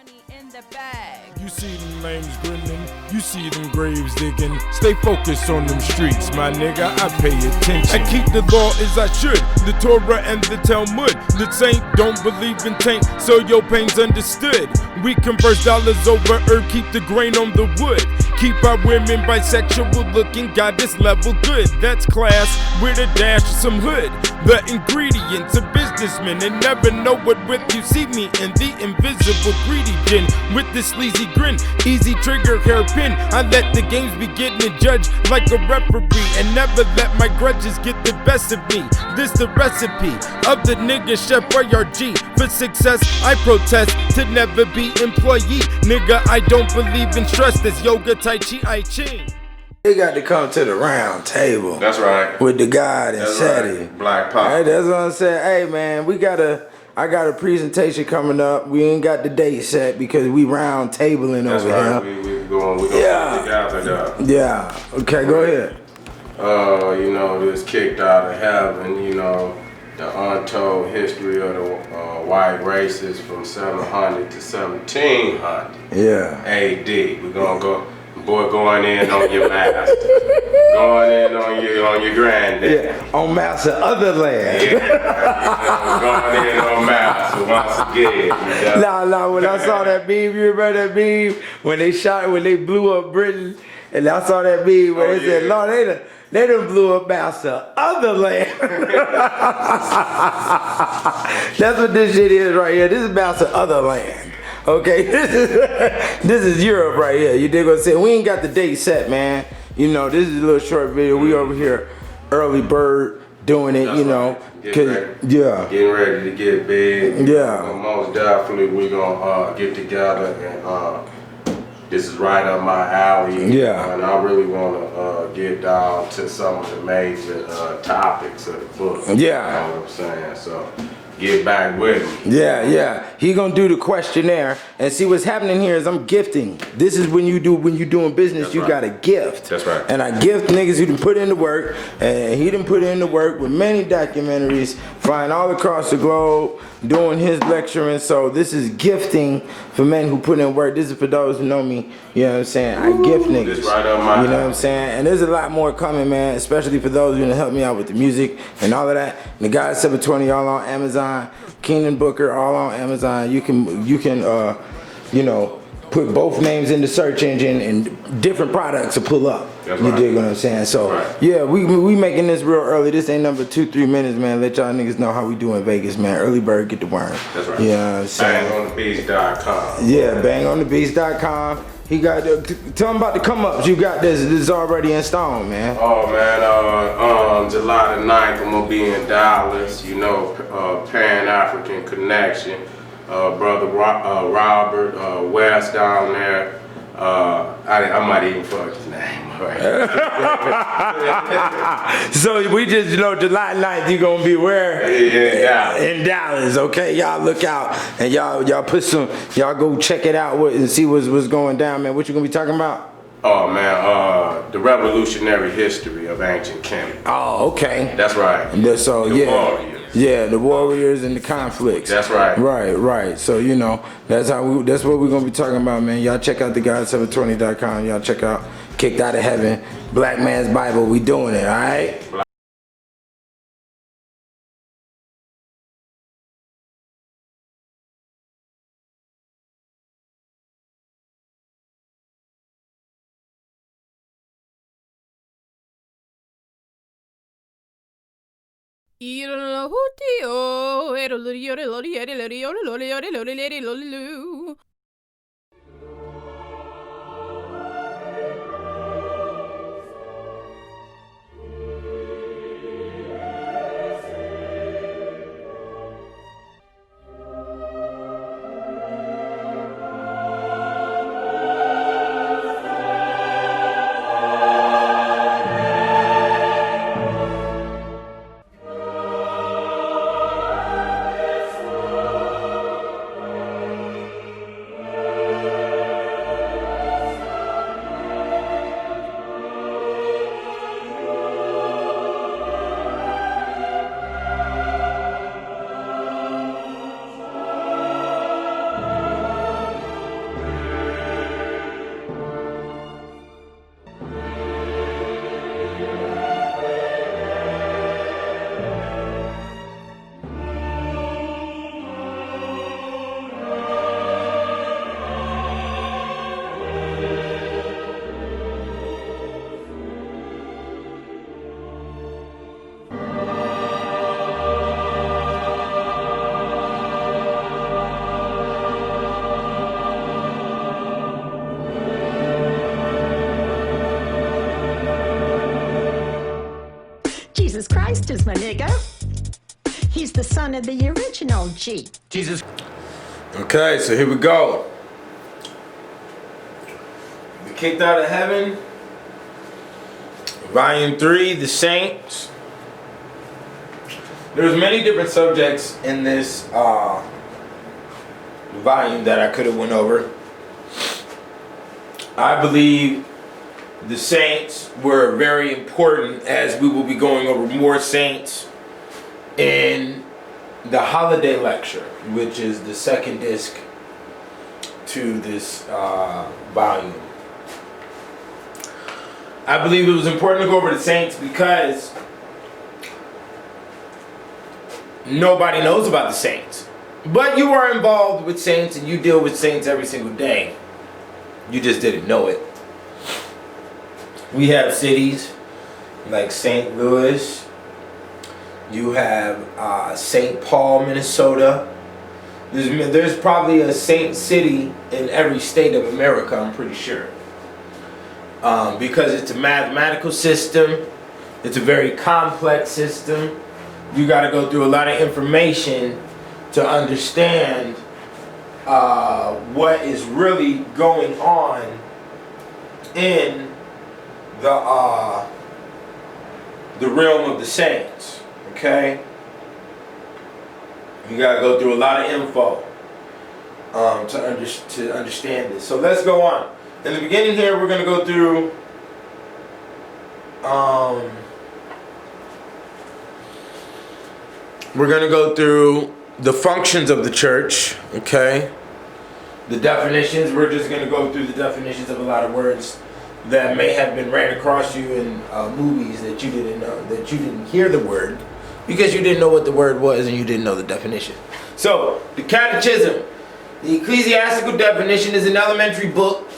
money in the bag. You see them names grinning, you see them graves digging. Stay focused on them streets, my nigga, I pay attention. I keep the law as I should, the Torah and the Talmud. The saint don't believe in taint, so your pain's understood. We converse dollars over earth, keep the grain on the wood. Keep our women bisexual looking, goddess level good. That's class with a dash of some hood. The ingredients of businessmen and never know what with you see me in the invisible greedy gin with the sleazy grin, easy trigger hairpin. I let the games begin and judge like a referee and never let my grudges get the best of me. This the recipe of the nigga chef RG. For success I protest to never be employee. Nigga, I don't believe in stress. This yoga, tai chi, I ching. They got to come to the round table. That's right. With the God and Seti. Right. Black Pop. Hey, that's what I'm saying. Hey man, I got a presentation coming up. We ain't got the date set because we round tabling that's over right. here. We going together. Yeah. Okay, go ahead. You know, this kicked out of heaven, you know, the untold history of the white races from 700 to 1700 AD. We're gonna go, boy, going in on your master. Going in on your granddad. Yeah, on master other land. Yeah, going in on master once again. Nah, when I saw that meme, you remember that meme? When they blew up Britain, and I saw that meme where they said, Lord, they done blew up master other land. That's what this shit is right here. This is master other land. Okay, this is Europe right here. You dig what I'm saying? We ain't got the date set, man. You know, this is a little short video. We over here, early bird, doing it. That's you know, getting ready to get big. Yeah, most definitely we gonna get together and this is right up my alley. Yeah, and I really wanna get down to some of the major topics of the book. Yeah, you know what I'm saying. So get back with me. Yeah. He gonna do the questionnaire and see what's happening here is I'm gifting. This is when you doing business. That's you right. Gotta gift. That's right. And I gift niggas who done put in the work, and he done put in the work with many documentaries, flying all across the globe, doing his lecturing. So this is gifting for men who put in work. This is for those who know me. You know what I'm saying? I gift niggas. This right up my you know what I'm saying? And there's a lot more coming, man. Especially for those who gonna help me out with the music and all of that. And the guys 720 all on Amazon. Keenan Booker all on Amazon. You can you know, put both names in the search engine and different products to pull up. That's you right. dig what I'm saying? So yeah, we making this real early. This ain't number 2-3 minutes, man. Let y'all niggas know how we do in Vegas, man. Early bird get the worm. That's right. You know what I'm saying? BangOnTheBeats.com. Yeah, BangOnTheBeats.com. He got tell him about the come ups. You got this. This is already in stone, man. Oh man, July the 9th, I'm gonna be in Dallas. You know, Pan African Connection. Brother Robert West down there. I might even fuck his name. Right. So we just July 9th you gonna be where? In Dallas. Okay, y'all look out and y'all put y'all go check it out and see what's going down, man. What you gonna be talking about? Oh man, the revolutionary history of ancient Kemet. Oh, okay. That's right. So the warriors. Yeah, the warriors and the conflicts. That's right. Right. So that's what we're gonna be talking about, man. Y'all check out theguy720.com. Y'all check out Kicked Out of Heaven, Black Man's Bible. We doing it, all right? Christ is my nigga. He's the son of the original G. Jesus. Okay, so here we go. We kicked out of heaven. Volume 3, The Saints. There's many different subjects in this volume that I could have went over. I believe the saints were very important, as we will be going over more saints in the holiday lecture, which is the second disc to this volume. I believe it was important to go over the saints because nobody knows about the saints. But you are involved with saints and you deal with saints every single day. You just didn't know it. We have cities like St. Louis. You have St. Paul, Minnesota. There's probably a saint city in every state of America, I'm pretty sure. Because it's a mathematical system. It's a very complex system. You got to go through a lot of information to understand what is really going on in the realm of the saints. Okay, you gotta go through a lot of info to understand this. So let's go on. In the beginning here, we're gonna go through the functions of the church. Okay, the definitions. We're just gonna go through the definitions of a lot of words that may have been ran across you in movies that you didn't know, that you didn't hear the word because you didn't know what the word was and you didn't know the definition. So, the Catechism. The ecclesiastical definition is an elementary book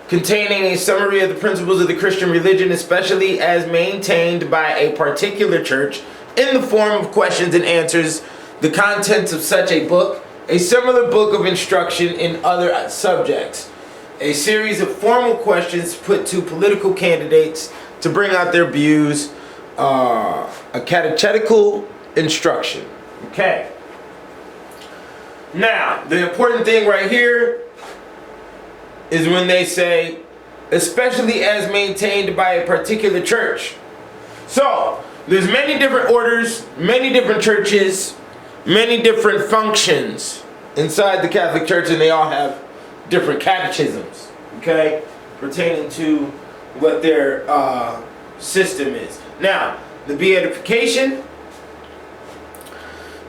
containing a summary of the principles of the Christian religion, especially as maintained by a particular church, in the form of questions and answers. The contents of such a book, a similar book of instruction in other subjects. A series of formal questions put to political candidates to bring out their views. A catechetical instruction. Okay. Now, the important thing right here is when they say, especially as maintained by a particular church. So, there's many different orders, many different churches, many different functions inside the Catholic Church, and they all have different catechisms, okay, pertaining to what their system is. Now, the beatification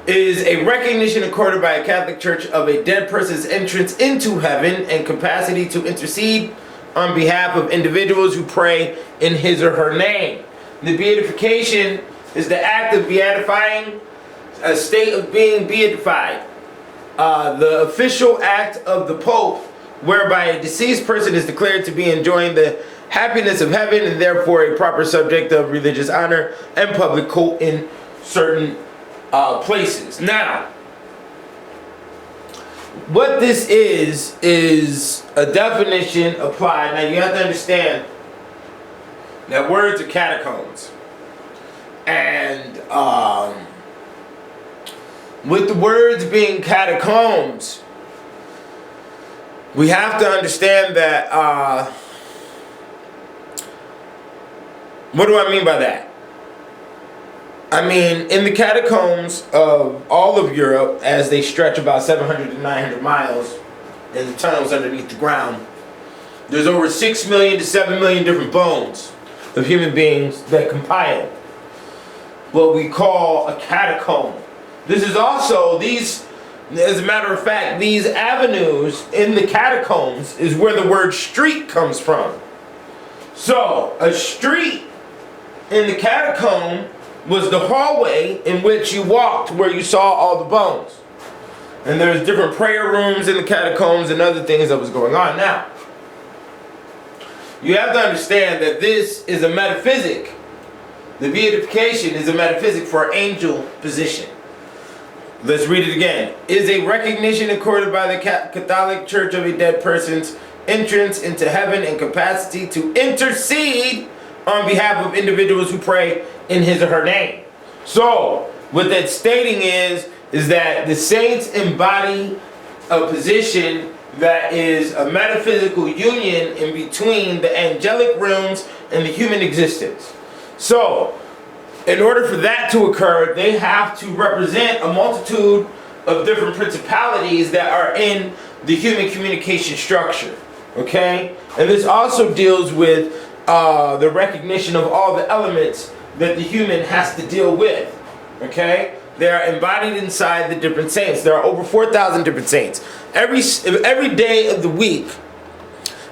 is a recognition accorded by a Catholic Church of a dead person's entrance into heaven and capacity to intercede on behalf of individuals who pray in his or her name. The beatification is the act of beatifying, a state of being beatified. The official act of the Pope, whereby a deceased person is declared to be enjoying the happiness of heaven and therefore a proper subject of religious honor and public cult in certain places. Now, what this is a definition applied. Now, you have to understand that words are catacombs. And with the words being catacombs, we have to understand that, what do I mean by that? I mean, in the catacombs of all of Europe, as they stretch about 700 to 900 miles in the tunnels underneath the ground, there's over 6 million to 7 million different bones of human beings that compile what we call a catacomb. This is also, as a matter of fact, these avenues in the catacombs is where the word street comes from. So, a street in the catacomb was the hallway in which you walked where you saw all the bones. And there's different prayer rooms in the catacombs and other things that was going on. Now, you have to understand that this is a metaphysic. The beatification is a metaphysic for angel position. Let's read it again. Is a recognition accorded by the Catholic Church of a dead person's entrance into heaven and capacity to intercede on behalf of individuals who pray in his or her name. So, what that's stating is that the saints embody a position that is a metaphysical union in between the angelic realms and the human existence. So, in order for that to occur, they have to represent a multitude of different principalities that are in the human communication structure. Okay? And this also deals with the recognition of all the elements that the human has to deal with. Okay? They are embodied inside the different saints. There are over 4,000 different saints. Every day of the week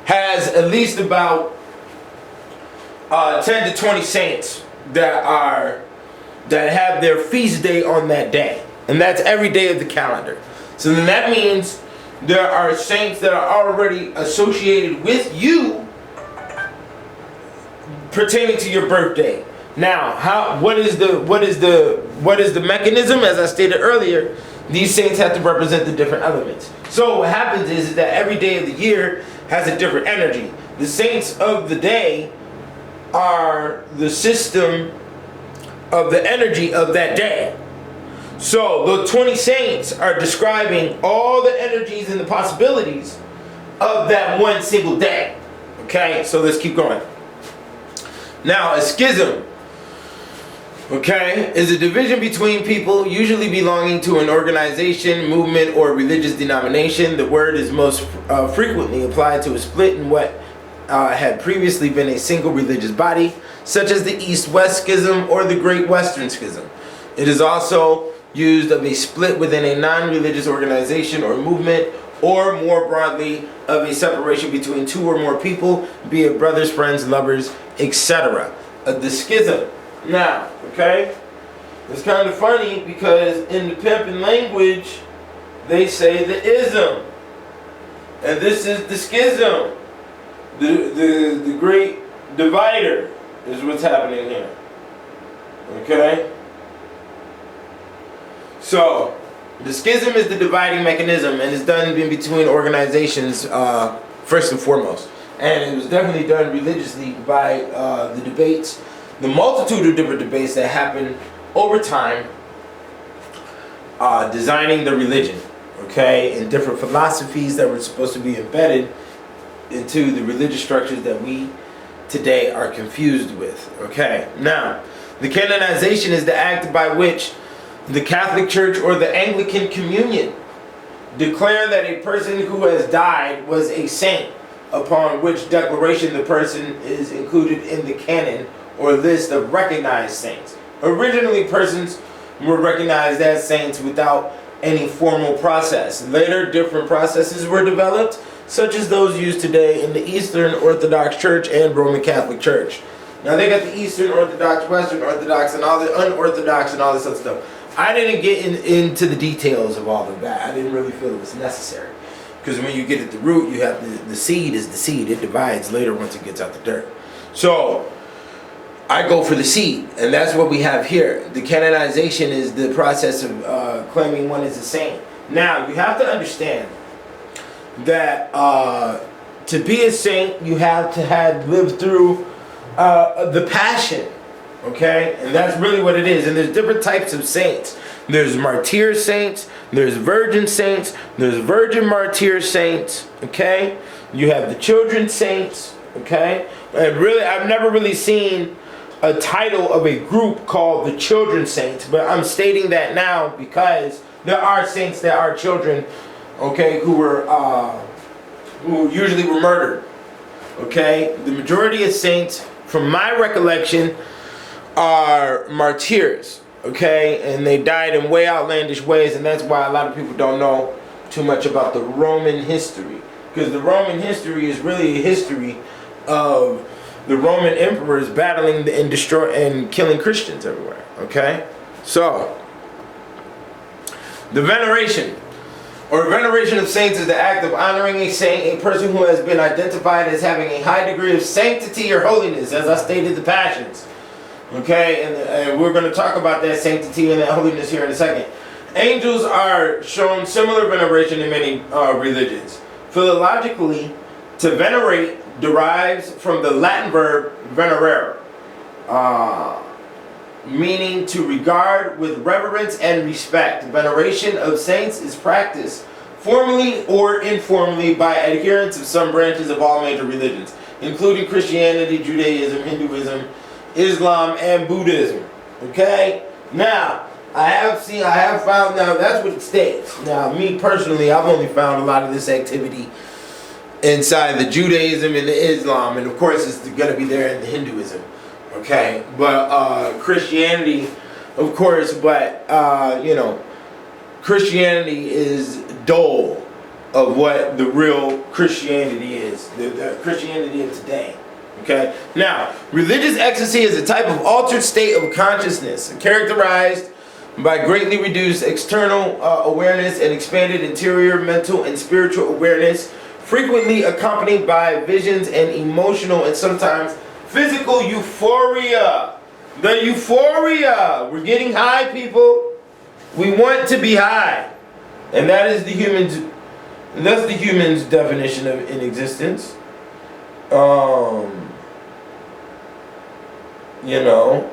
has at least about 10 to 20 saints that have their feast day on that day. And that's every day of the calendar. So then that means there are saints that are already associated with you pertaining to your birthday. Now, what is the mechanism? As I stated earlier, these saints have to represent the different elements. So what happens is that every day of the year has a different energy. The saints of the day are the system of the energy of that day. So the 20 saints are describing all the energies and the possibilities of that one single day. Okay, so let's keep going. Now, a schism, okay, is a division between people usually belonging to an organization, movement, or religious denomination. The word is most frequently applied to a split in what had previously been a single religious body, such as the East-West Schism or the Great Western Schism. It is also used of a split within a non-religious organization or movement, or more broadly, of a separation between two or more people, be it brothers, friends, lovers, etc. The schism. Now, okay, it's kind of funny because in the pimpin' language, they say the ism. And this is the schism. The great divider is what's happening here. Okay? So, the schism is the dividing mechanism, and it's done in between organizations first and foremost. And it was definitely done religiously by the debates, the multitude of different debates that happen over time, designing the religion, okay, and different philosophies that were supposed to be embedded into the religious structures that we today are confused with. Okay, now, the canonization is the act by which the Catholic Church or the Anglican Communion declare that a person who has died was a saint, upon which declaration the person is included in the canon or list of recognized saints. Originally, persons were recognized as saints without any formal process. Later, different processes were developed, such as those used today in the Eastern Orthodox Church and Roman Catholic Church. Now, they got the Eastern Orthodox, Western Orthodox, and all the unorthodox and all this other stuff. I didn't get into the details of all of that. I didn't really feel it was necessary. Because when you get at the root, you have the seed is the seed. It divides later once it gets out the dirt. So, I go for the seed. And that's what we have here. The canonization is the process of claiming one as a saint. Now, you have to understand that to be a saint, you have to have lived through the passion. Okay? And that's really what it is. And there's different types of saints. There's martyr saints, there's virgin saints, there's virgin martyr saints, okay? You have the children saints, okay? And really, I've never really seen a title of a group called the children saints, but I'm stating that now because there are saints that are children, okay, who usually were murdered, okay? The majority of saints, from my recollection, are martyrs, okay, and they died in way outlandish ways, and that's why a lot of people don't know too much about the Roman history, because the Roman history is really a history of the Roman emperors battling and and killing Christians everywhere. Okay, so the veneration or veneration of saints is the act of honoring a saint, a person who has been identified as having a high degree of sanctity or holiness, as I stated the passions. Okay, and we're going to talk about that sanctity and that holiness here in a second. Angels are shown similar veneration in many religions. Philologically, to venerate derives from the Latin verb venerare. meaning to regard with reverence and respect. Veneration of saints is practiced formally or informally by adherents of some branches of all major religions, including Christianity, Judaism, Hinduism, Islam, and Buddhism. Okay? Now, I have found, now that's what it states. Now, me personally, I've only found a lot of this activity inside the Judaism and the Islam, and of course it's going to be there in the Hinduism. Okay? But Christianity, of course, but, you know, Christianity is dull of what the real Christianity is, the Christianity of today. Okay? Now, religious ecstasy is a type of altered state of consciousness characterized by greatly reduced external awareness and expanded interior mental and spiritual awareness, frequently accompanied by visions and emotional and sometimes physical euphoria. The euphoria! We're getting high, people. We want to be high. And that is the human's, that's the human's definition of in existence. You know,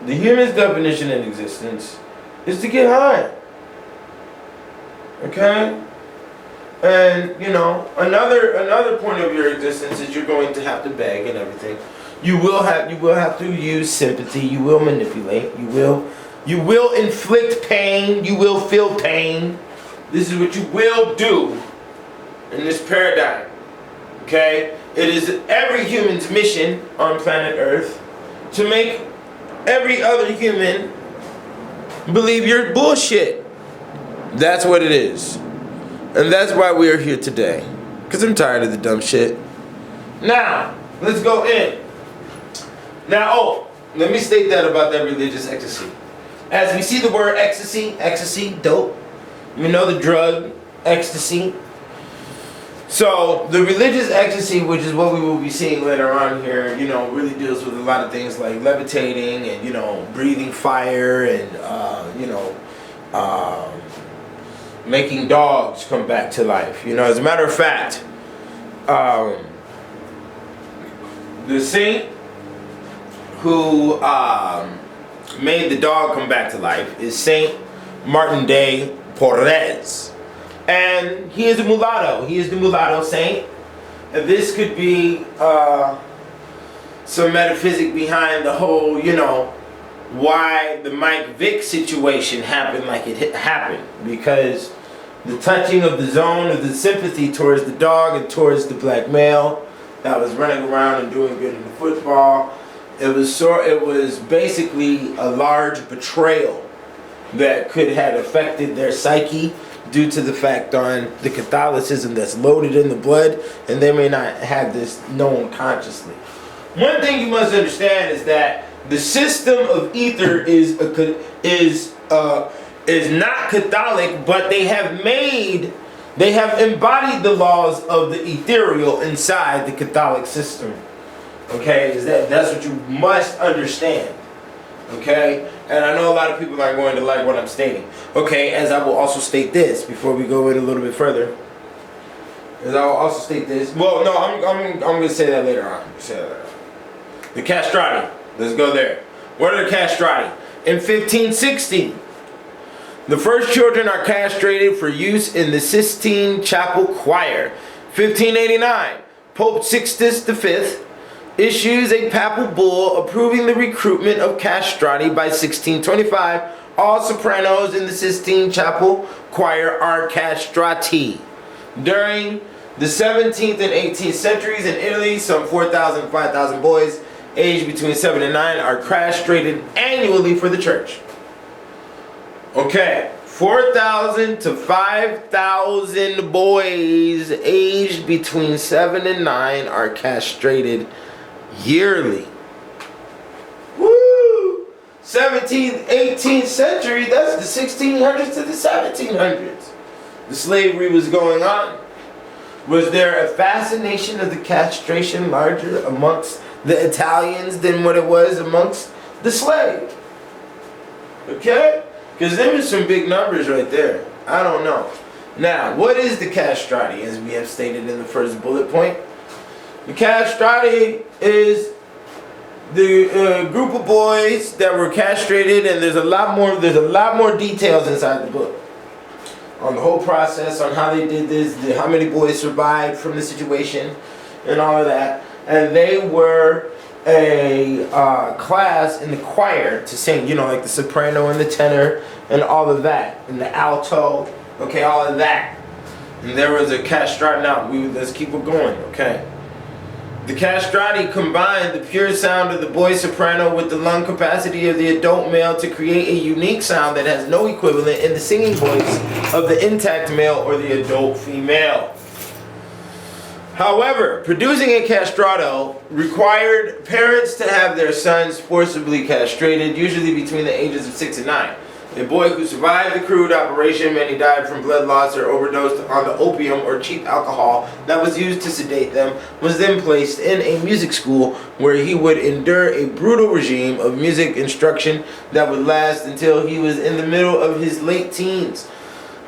the human's definition in existence is to get high. Okay? And, you know, another point of your existence is you're going to have to beg and everything. You will have to use sympathy, you will manipulate, you will inflict pain, you will feel pain. This is what you will do in this paradigm. Okay? It is every human's mission on planet Earth to make every other human believe you're bullshit. That's what it is. And that's why we are here today. Because I'm tired of the dumb shit. Now, let's go in. Now, let me state that about that religious ecstasy. As we see the word ecstasy, dope. We know the drug, ecstasy. So, the religious ecstasy, which is what we will be seeing later on here, you know, really deals with a lot of things like levitating and, you know, breathing fire and, you know, making dogs come back to life. You know, as a matter of fact, the saint who made the dog come back to life is Saint Martin de Porres. And he is a mulatto. He is the mulatto saint. And this could be some metaphysic behind the whole, you know, why the Mike Vick situation happened like it happened. Because the touching of the zone of the sympathy towards the dog and towards the black male that was running around and doing good in the football, it was basically a large betrayal that could have affected their psyche due to the fact on the Catholicism that's loaded in the blood, and they may not have this known consciously. One thing you must understand is that the system of ether is not Catholic, but they have embodied the laws of the ethereal inside the Catholic system. Okay, that's what you must understand. Okay, and I know a lot of people aren't going to like what I'm stating. Okay, as I will also state this before we go in a little bit further. As I will also state this. Well, no, I'm going to say that later on. The castrati. Let's go there. What are the castrati? In 1560, the first children are castrated for use in the Sistine Chapel choir. 1589, Pope Sixtus V issues a papal bull approving the recruitment of castrati. By 1625, all sopranos in the Sistine Chapel choir are castrati. During the 17th and 18th centuries in Italy, some 4,000 to 5,000 boys aged between 7 and 9 are castrated annually for the church. Okay, 4,000 to 5,000 boys aged between 7 and 9 are castrated yearly. Woo! 17th, 18th century, that's the 1600s to the 1700s. The slavery was going on. Was there a fascination of the castration larger amongst the Italians than what it was amongst the slave? Okay? Because there was some big numbers right there. I don't know. Now, what is the castrati, as we have stated in the first bullet point? The castrati is the group of boys that were castrated, and there's a lot more details inside the book on the whole process, on how they did this, how many boys survived from the situation, and all of that. And they were a class in the choir to sing, you know, like the soprano and the tenor and all of that, and the alto, okay, all of that. And there was a castrati. Now let's keep it going, okay. The castrati combined the pure sound of the boy soprano with the lung capacity of the adult male to create a unique sound that has no equivalent in the singing voice of the intact male or the adult female. However, producing a castrato required parents to have their sons forcibly castrated, usually between the ages of 6 and 9. A boy who survived the crude operation, many died from blood loss or overdosed on the opium or cheap alcohol that was used to sedate them, was then placed in a music school where he would endure a brutal regime of music instruction that would last until he was in the middle of his late teens.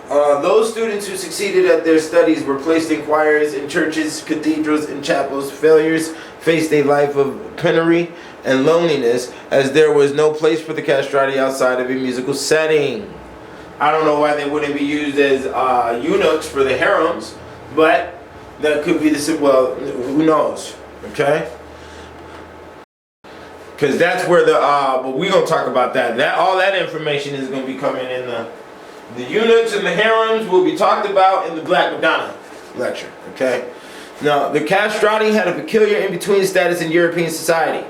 Those students who succeeded at their studies were placed in choirs, in churches, cathedrals, and chapels. Failures faced a life of penury and loneliness, as there was no place for the castrati outside of a musical setting. I don't know why they wouldn't be used as eunuchs for the harems, but that could be the, well, who knows, okay? Because that's where the, but we're going to talk about that. All that information is going to be coming in the eunuchs and the harems will be talked about in the Black Madonna lecture, okay? Now, the castrati had a peculiar in-between status in European society.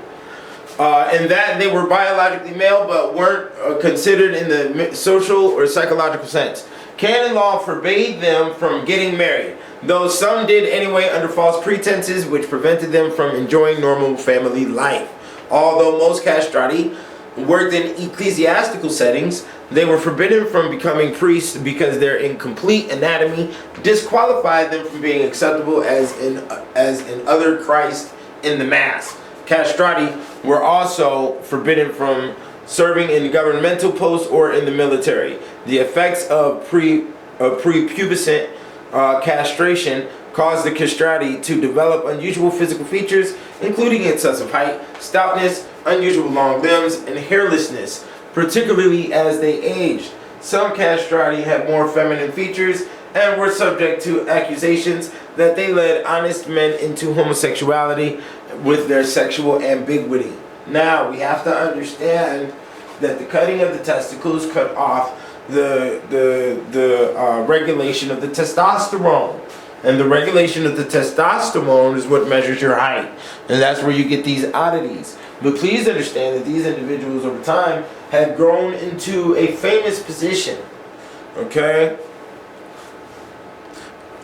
In that they were biologically male but weren't considered in the social or psychological sense. Canon law forbade them from getting married, though some did anyway under false pretenses which prevented them from enjoying normal family life. Although most castrati worked in ecclesiastical settings, they were forbidden from becoming priests because their incomplete anatomy disqualified them from being acceptable as in other Christ in the Mass. Castrati were also forbidden from serving in governmental posts or in the military. The effects of prepubescent castration caused the castrati to develop unusual physical features, including excessive height, stoutness, unusual long limbs, and hairlessness, particularly as they aged. Some castrati had more feminine features and were subject to accusations that they led honest men into homosexuality with their sexual ambiguity. Now, we have to understand that the cutting of the testicles cut off the regulation of the testosterone. And the regulation of the testosterone is what measures your height. And that's where you get these oddities. But please understand that these individuals over time had grown into a famous position. Okay?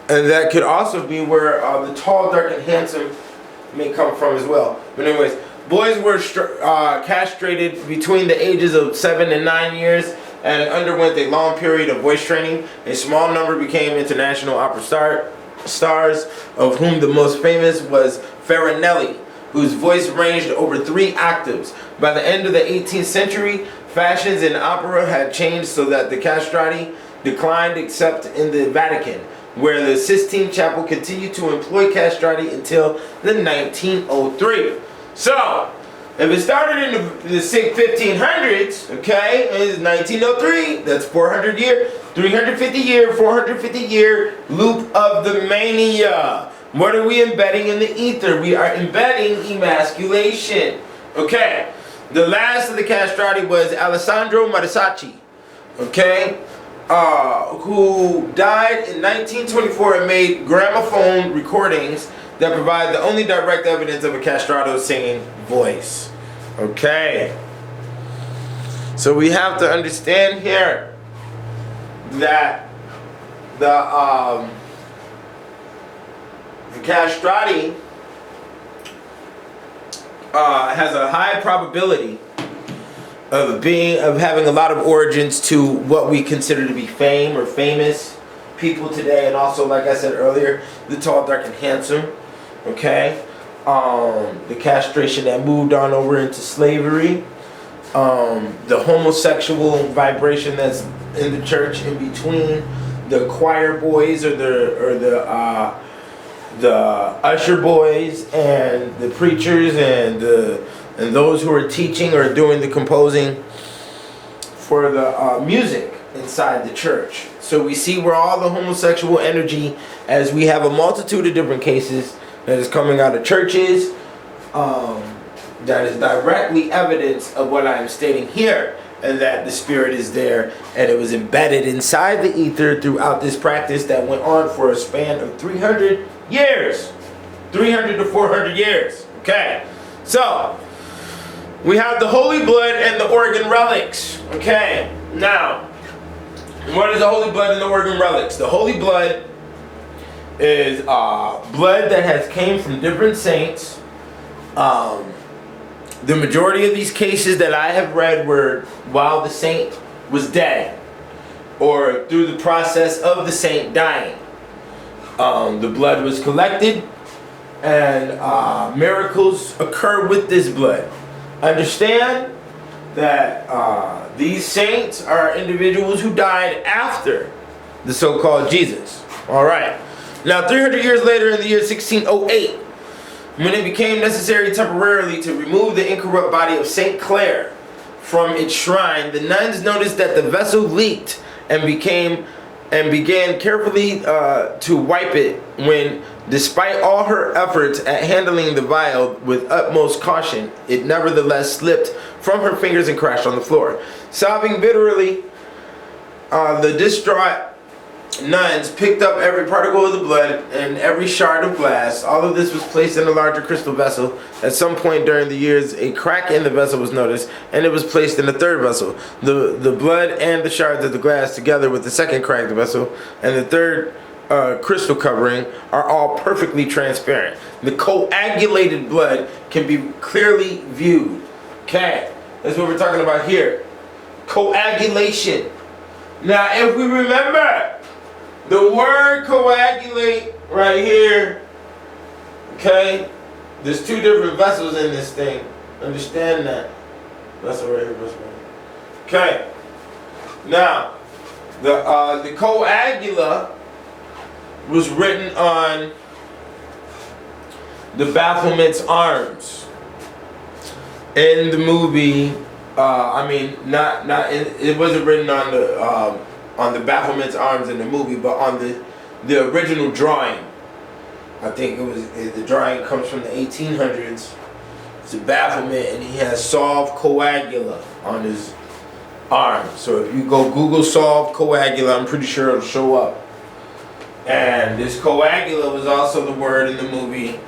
And that could also be where the tall, dark, and handsome may come from as well. But anyways, boys were castrated between the ages of 7 and 9 years and underwent a long period of voice training. A small number became international opera stars, of whom the most famous was Farinelli, whose voice ranged over 3 octaves. By the end of the 18th century, fashions in opera had changed so that the castrati declined except in the Vatican, where the Sistine Chapel continued to employ castrati until the 1903. So, if it started in the 1500s, okay, it's 1903, that's 400 year, 350 year, 450 year loop of the mania. What are we embedding in the ether? We are embedding emasculation. Okay, the last of the castrati was Alessandro Marisacci, okay, who died in 1924 and made gramophone recordings that provide the only direct evidence of a castrato singing voice. Okay, so we have to understand here that the castrati has a high probability of having a lot of origins to what we consider to be fame or famous people today, and also, like I said earlier, the tall, dark, and handsome. Okay, the castration that moved on over into slavery, the homosexual vibration that's in the church in between the choir boys or the usher boys and the preachers and and those who are teaching or doing the composing for the music inside the church. So we see where all the homosexual energy, as we have a multitude of different cases that is coming out of churches, that is directly evidence of what I am stating here, and that the spirit is there, and it was embedded inside the ether throughout this practice that went on for a span of 300 years. 300 to 400 years. Okay, so we have the holy blood and the organ relics. Okay, now what is the holy blood and the organ relics? The holy blood is blood that has came from different saints. The majority of these cases that I have read were while the saint was dead, or through the process of the saint dying. The blood was collected, and miracles occur with this blood. Understand that these saints are individuals who died after the so-called Jesus. All right. Now, 300 years later, in the year 1608, when it became necessary temporarily to remove the incorrupt body of Saint Clare from its shrine, the nuns noticed that the vessel leaked and began carefully to wipe it, when, despite all her efforts at handling the vial with utmost caution, it nevertheless slipped from her fingers and crashed on the floor. Sobbing bitterly, the distraught nuns picked up every particle of the blood and every shard of glass. All of this was placed in a larger crystal vessel. At some point during the years, a crack in the vessel was noticed, and it was placed in a third vessel. The blood and the shards of the glass, together with the second cracked vessel and the third crystal covering, are all perfectly transparent. The coagulated blood can be clearly viewed. Okay, that's what we're talking about here. Coagulation. Now, if we remember, the word coagulate right here, okay, there's two different vessels in this thing. Understand that. Vessel right here, vessel right here. Okay. Now, the coagula was written on the Baphomet's arms in the movie. It wasn't written on the Baphomet's arms in the movie, but on the original drawing. I think the drawing comes from the 1800s. It's a Baphomet, and he has solved coagula on his arm. So if you go Google solved coagula, I'm pretty sure it'll show up. And this coagula was also the word in the movie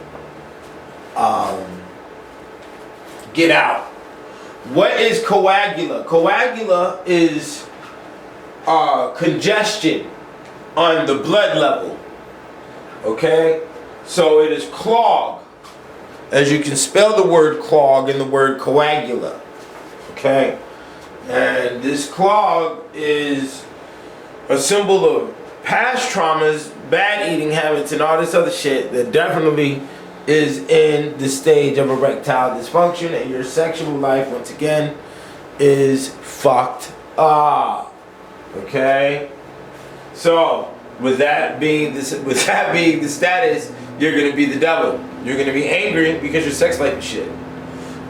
Get Out. What is coagula? Coagula is congestion on the blood level. Okay? So it is clog, as you can spell the word clog in the word coagula. Okay? And this clog is a symbol of past traumas, bad eating habits, and all this other shit that definitely is in the stage of erectile dysfunction, and your sexual life, once again, is fucked up. Okay? So, with that being the status, you're gonna be the devil. You're gonna be angry because your sex life is shit.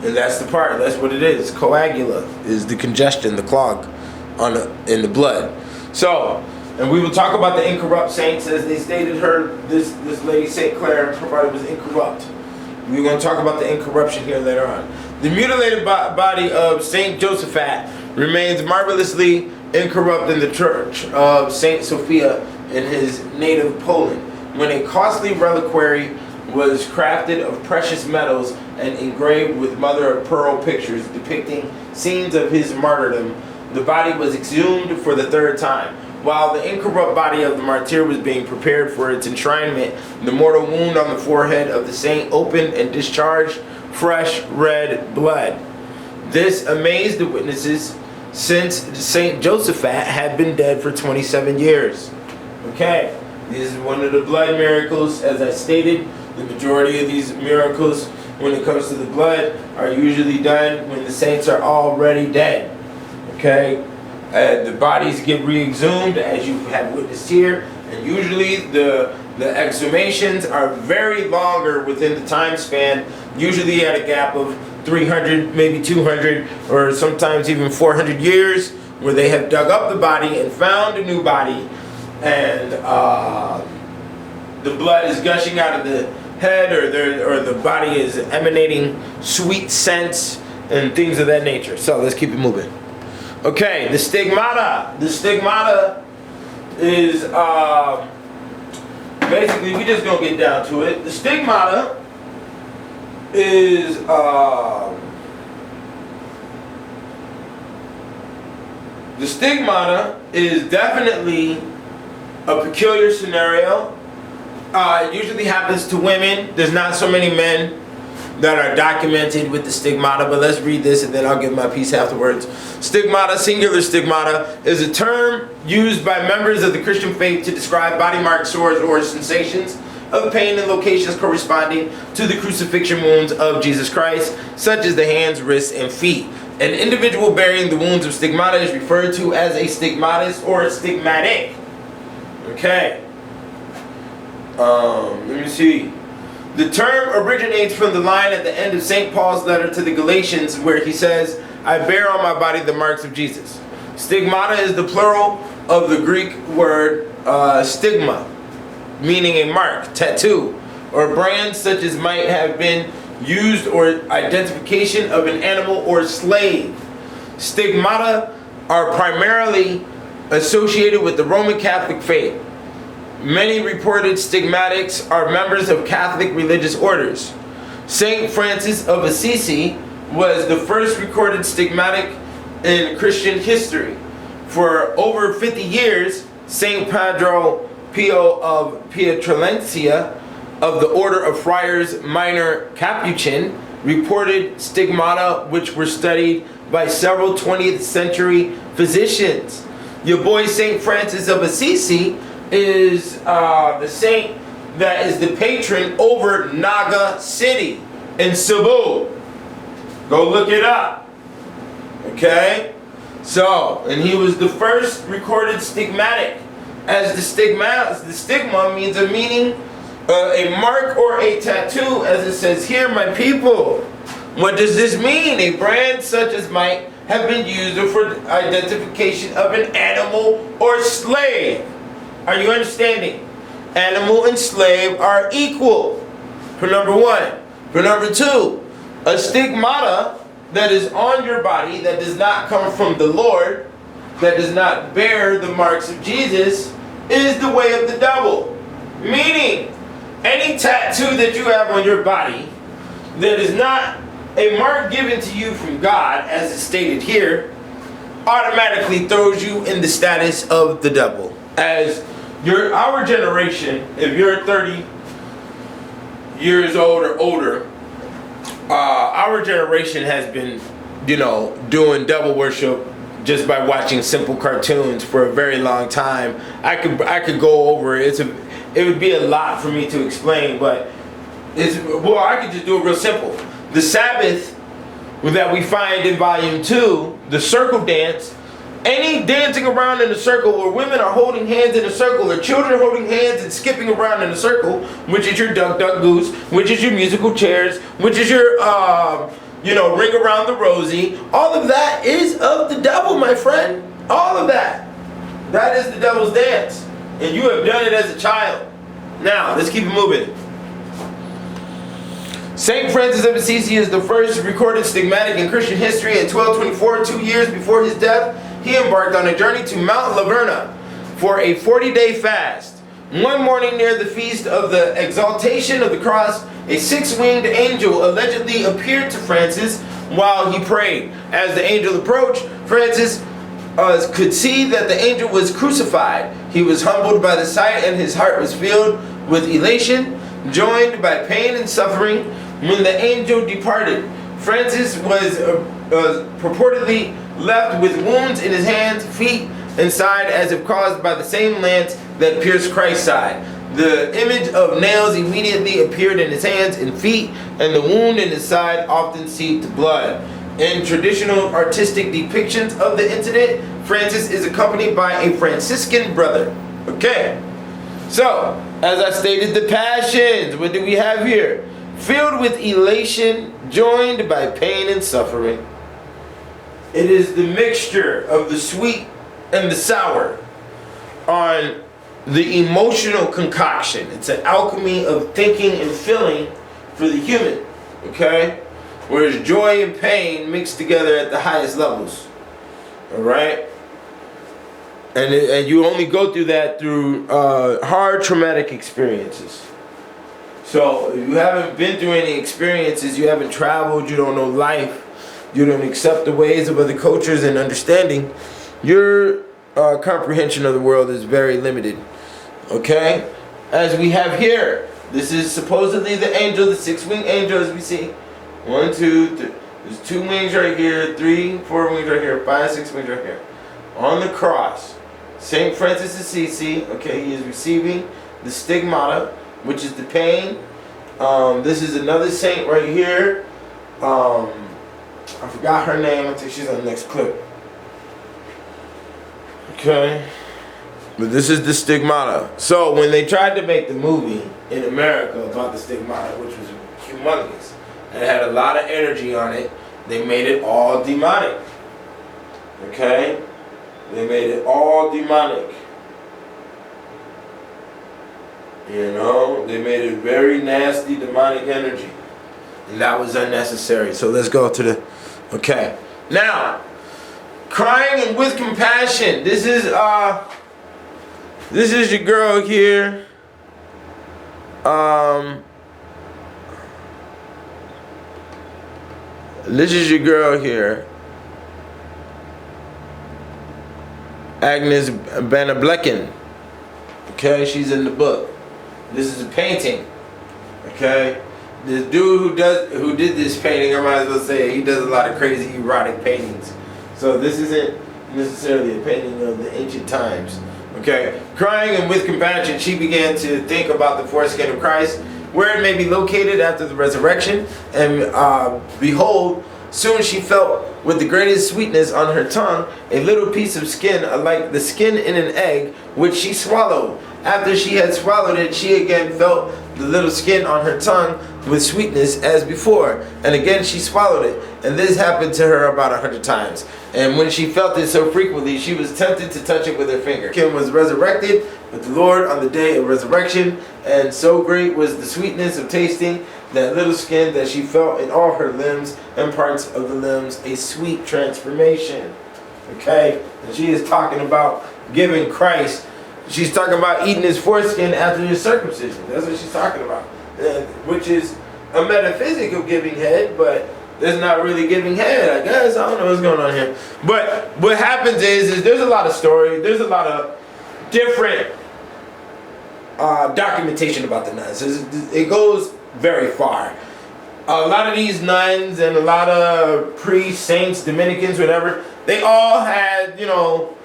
And that's the part. That's what it is. Coagula is the congestion, the clog in the blood. So, and we will talk about the incorrupt saints, as they stated her, this lady Saint Clare provided was incorrupt. We're going to talk about the incorruption here later on. The mutilated body of Saint Josaphat remains marvelously incorrupt in the church of Saint Sophia in his native Poland, when a costly reliquary was crafted of precious metals and engraved with mother-of-pearl pictures depicting scenes of his martyrdom. The body was exhumed for the third time. While the incorrupt body of the martyr was being prepared for its enshrinement, the mortal wound on the forehead of the saint opened and discharged fresh red blood. This amazed the witnesses, since Saint Josaphat had been dead for 27 years. Okay, this is one of the blood miracles. As I stated, the majority of these miracles, when it comes to the blood, are usually done when the saints are already dead. Okay? The bodies get re-exhumed, as you have witnessed here, and usually the exhumations are very longer within the time span, usually at a gap of 300, maybe 200, or sometimes even 400 years, where they have dug up the body and found a new body, and the blood is gushing out of the head, or the body is emanating sweet scents and things of that nature. So let's keep it moving. Okay, the stigmata. The stigmata is basically, we just gonna get down to it. The stigmata is definitely a peculiar scenario. It usually happens to women. There's not so many men that are documented with the stigmata, but let's read this and then I'll give my piece afterwards. Stigmata, singular stigmata, is a term used by members of the Christian faith to describe body marks, sores, or sensations of pain in locations corresponding to the crucifixion wounds of Jesus Christ, such as the hands, wrists, and feet. An individual bearing the wounds of stigmata is referred to as a stigmatist or a stigmatic. Okay. Let me see. The term originates from the line at the end of St. Paul's letter to the Galatians, where he says, I bear on my body the marks of Jesus. Stigmata is the plural of the Greek word stigma, meaning a mark, tattoo, or brand such as might have been used or identification of an animal or slave. Stigmata are primarily associated with the Roman Catholic faith. Many reported stigmatics are members of Catholic religious orders. Saint Francis of Assisi was the first recorded stigmatic in Christian history. For over 50 years, Saint Padre Pio of Pietrelcina of the Order of Friars Minor Capuchin reported stigmata, which were studied by several 20th century physicians. Your boy Saint Francis of Assisi is the saint that is the patron over Naga City in Cebu. Go look it up. Okay? So, and he was the first recorded stigmatic. As the stigma means a meaning, a mark or a tattoo, as it says here, my people. What does this mean? A brand such as might have been used for identification of an animal or slave. Are you understanding? Animal and slave are equal, for number one. For number two, a stigmata that is on your body that does not come from the Lord, that does not bear the marks of Jesus, is the way of the devil. Meaning, any tattoo that you have on your body that is not a mark given to you from God, as is stated here, automatically throws you in the status of the devil. As our generation, if you're 30 years old or older, our generation has been, doing devil worship just by watching simple cartoons for a very long time. I could go over it. It would be a lot for me to explain, but I could just do it real simple. The Sabbath that we find in volume 2, the circle dance, any dancing around in a circle where women are holding hands in a circle, or children holding hands and skipping around in a circle, which is your duck, duck, goose, which is your musical chairs, which is your, ring around the rosy. All of that is of the devil, my friend. All of that. That is the devil's dance. And you have done it as a child. Now, let's keep it moving. Saint Francis of Assisi is the first recorded stigmatic in Christian history. In 1224, 2 years before his death, he embarked on a journey to Mount Laverna for a 40-day fast. One morning near the feast of the exaltation of the cross, a six-winged angel allegedly appeared to Francis while he prayed. As the angel approached, Francis could see that the angel was crucified. He was humbled by the sight, and his heart was filled with elation, joined by pain and suffering. When the angel departed, Francis was purportedly left with wounds in his hands, feet, and side, as if caused by the same lance that pierced Christ's side. The image of nails immediately appeared in his hands and feet, and the wound in his side often seeped blood. In traditional artistic depictions of the incident, Francis is accompanied by a Franciscan brother. Okay, so, as I stated, the passions. What do we have here? Filled with elation, joined by pain and suffering. It is the mixture of the sweet and the sour on the emotional concoction. It's an alchemy of thinking and feeling for the human, okay? Whereas joy and pain mix together at the highest levels, all right? And you only go through that through hard traumatic experiences. So if you haven't been through any experiences, you haven't traveled, you don't know life, you don't accept the ways of other cultures and understanding, your comprehension of the world is very limited. Okay? As we have here, this is supposedly the angel, the 6-winged angel, as we see. 1, 2, 3. There's 2 wings right here, 3, 4 wings right here, 5, 6 wings right here. On the cross, St. Francis of Assisi, okay, he is receiving the stigmata, which is the pain. This is another saint right here. I forgot her name. I think she's on the next clip. Okay. But this is the stigmata. So when they tried to make the movie in America about the stigmata, which was humongous, and it had a lot of energy on it, they made it all demonic. Okay? They made it all demonic. You know, they made it very nasty demonic energy. And that was unnecessary. So let's go to the, okay. Now, crying and with compassion. This is your girl here. This is your girl here. Agnes Banablekin. Okay, she's in the book. This is a painting. Okay, this dude who did this painting, I might as well say, he does a lot of crazy erotic paintings. So this isn't necessarily a painting of the ancient times. Okay, crying and with compassion, she began to think about the foreskin of Christ, where it may be located after the resurrection, and behold, soon she felt with the greatest sweetness on her tongue a little piece of skin, like the skin in an egg, which she swallowed. After she had swallowed it, she again felt the little skin on her tongue with sweetness as before, and again she swallowed it. And this happened to her about 100 times. And when she felt it so frequently, she was tempted to touch it with her finger. Kim was resurrected with the Lord on the day of resurrection, and so great was the sweetness of tasting that little skin that she felt in all her limbs and parts of the limbs a sweet transformation. Okay? And she is talking about giving Christ. She's talking about eating his foreskin after his circumcision. That's what she's talking about. Which is a metaphysic of giving head, but that's not really giving head, I guess. I don't know what's going on here. But what happens is there's a lot of stories. There's a lot of different documentation about the nuns. It goes very far. A lot of these nuns and a lot of priests, saints, Dominicans, whatever, they all had, you know,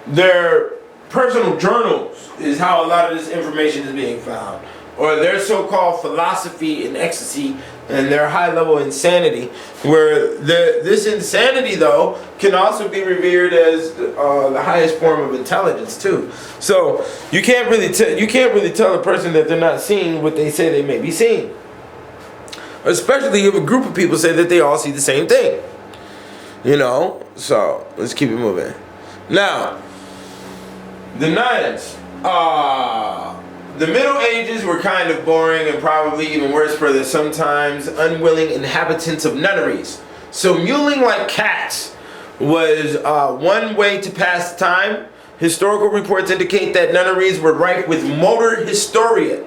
their personal journals is how a lot of this information is being found. Or their so-called philosophy and ecstasy and their high-level insanity, where this insanity, though, can also be revered as the highest form of intelligence too. So you can't really tell a person that they're not seeing what they say they may be seeing. Especially if a group of people say that they all see the same thing. You know. So let's keep it moving. Now, the nuns. The Middle Ages were kind of boring and probably even worse for the sometimes unwilling inhabitants of nunneries. So mewling like cats was one way to pass time. Historical reports indicate that nunneries were rife with motor hysteria.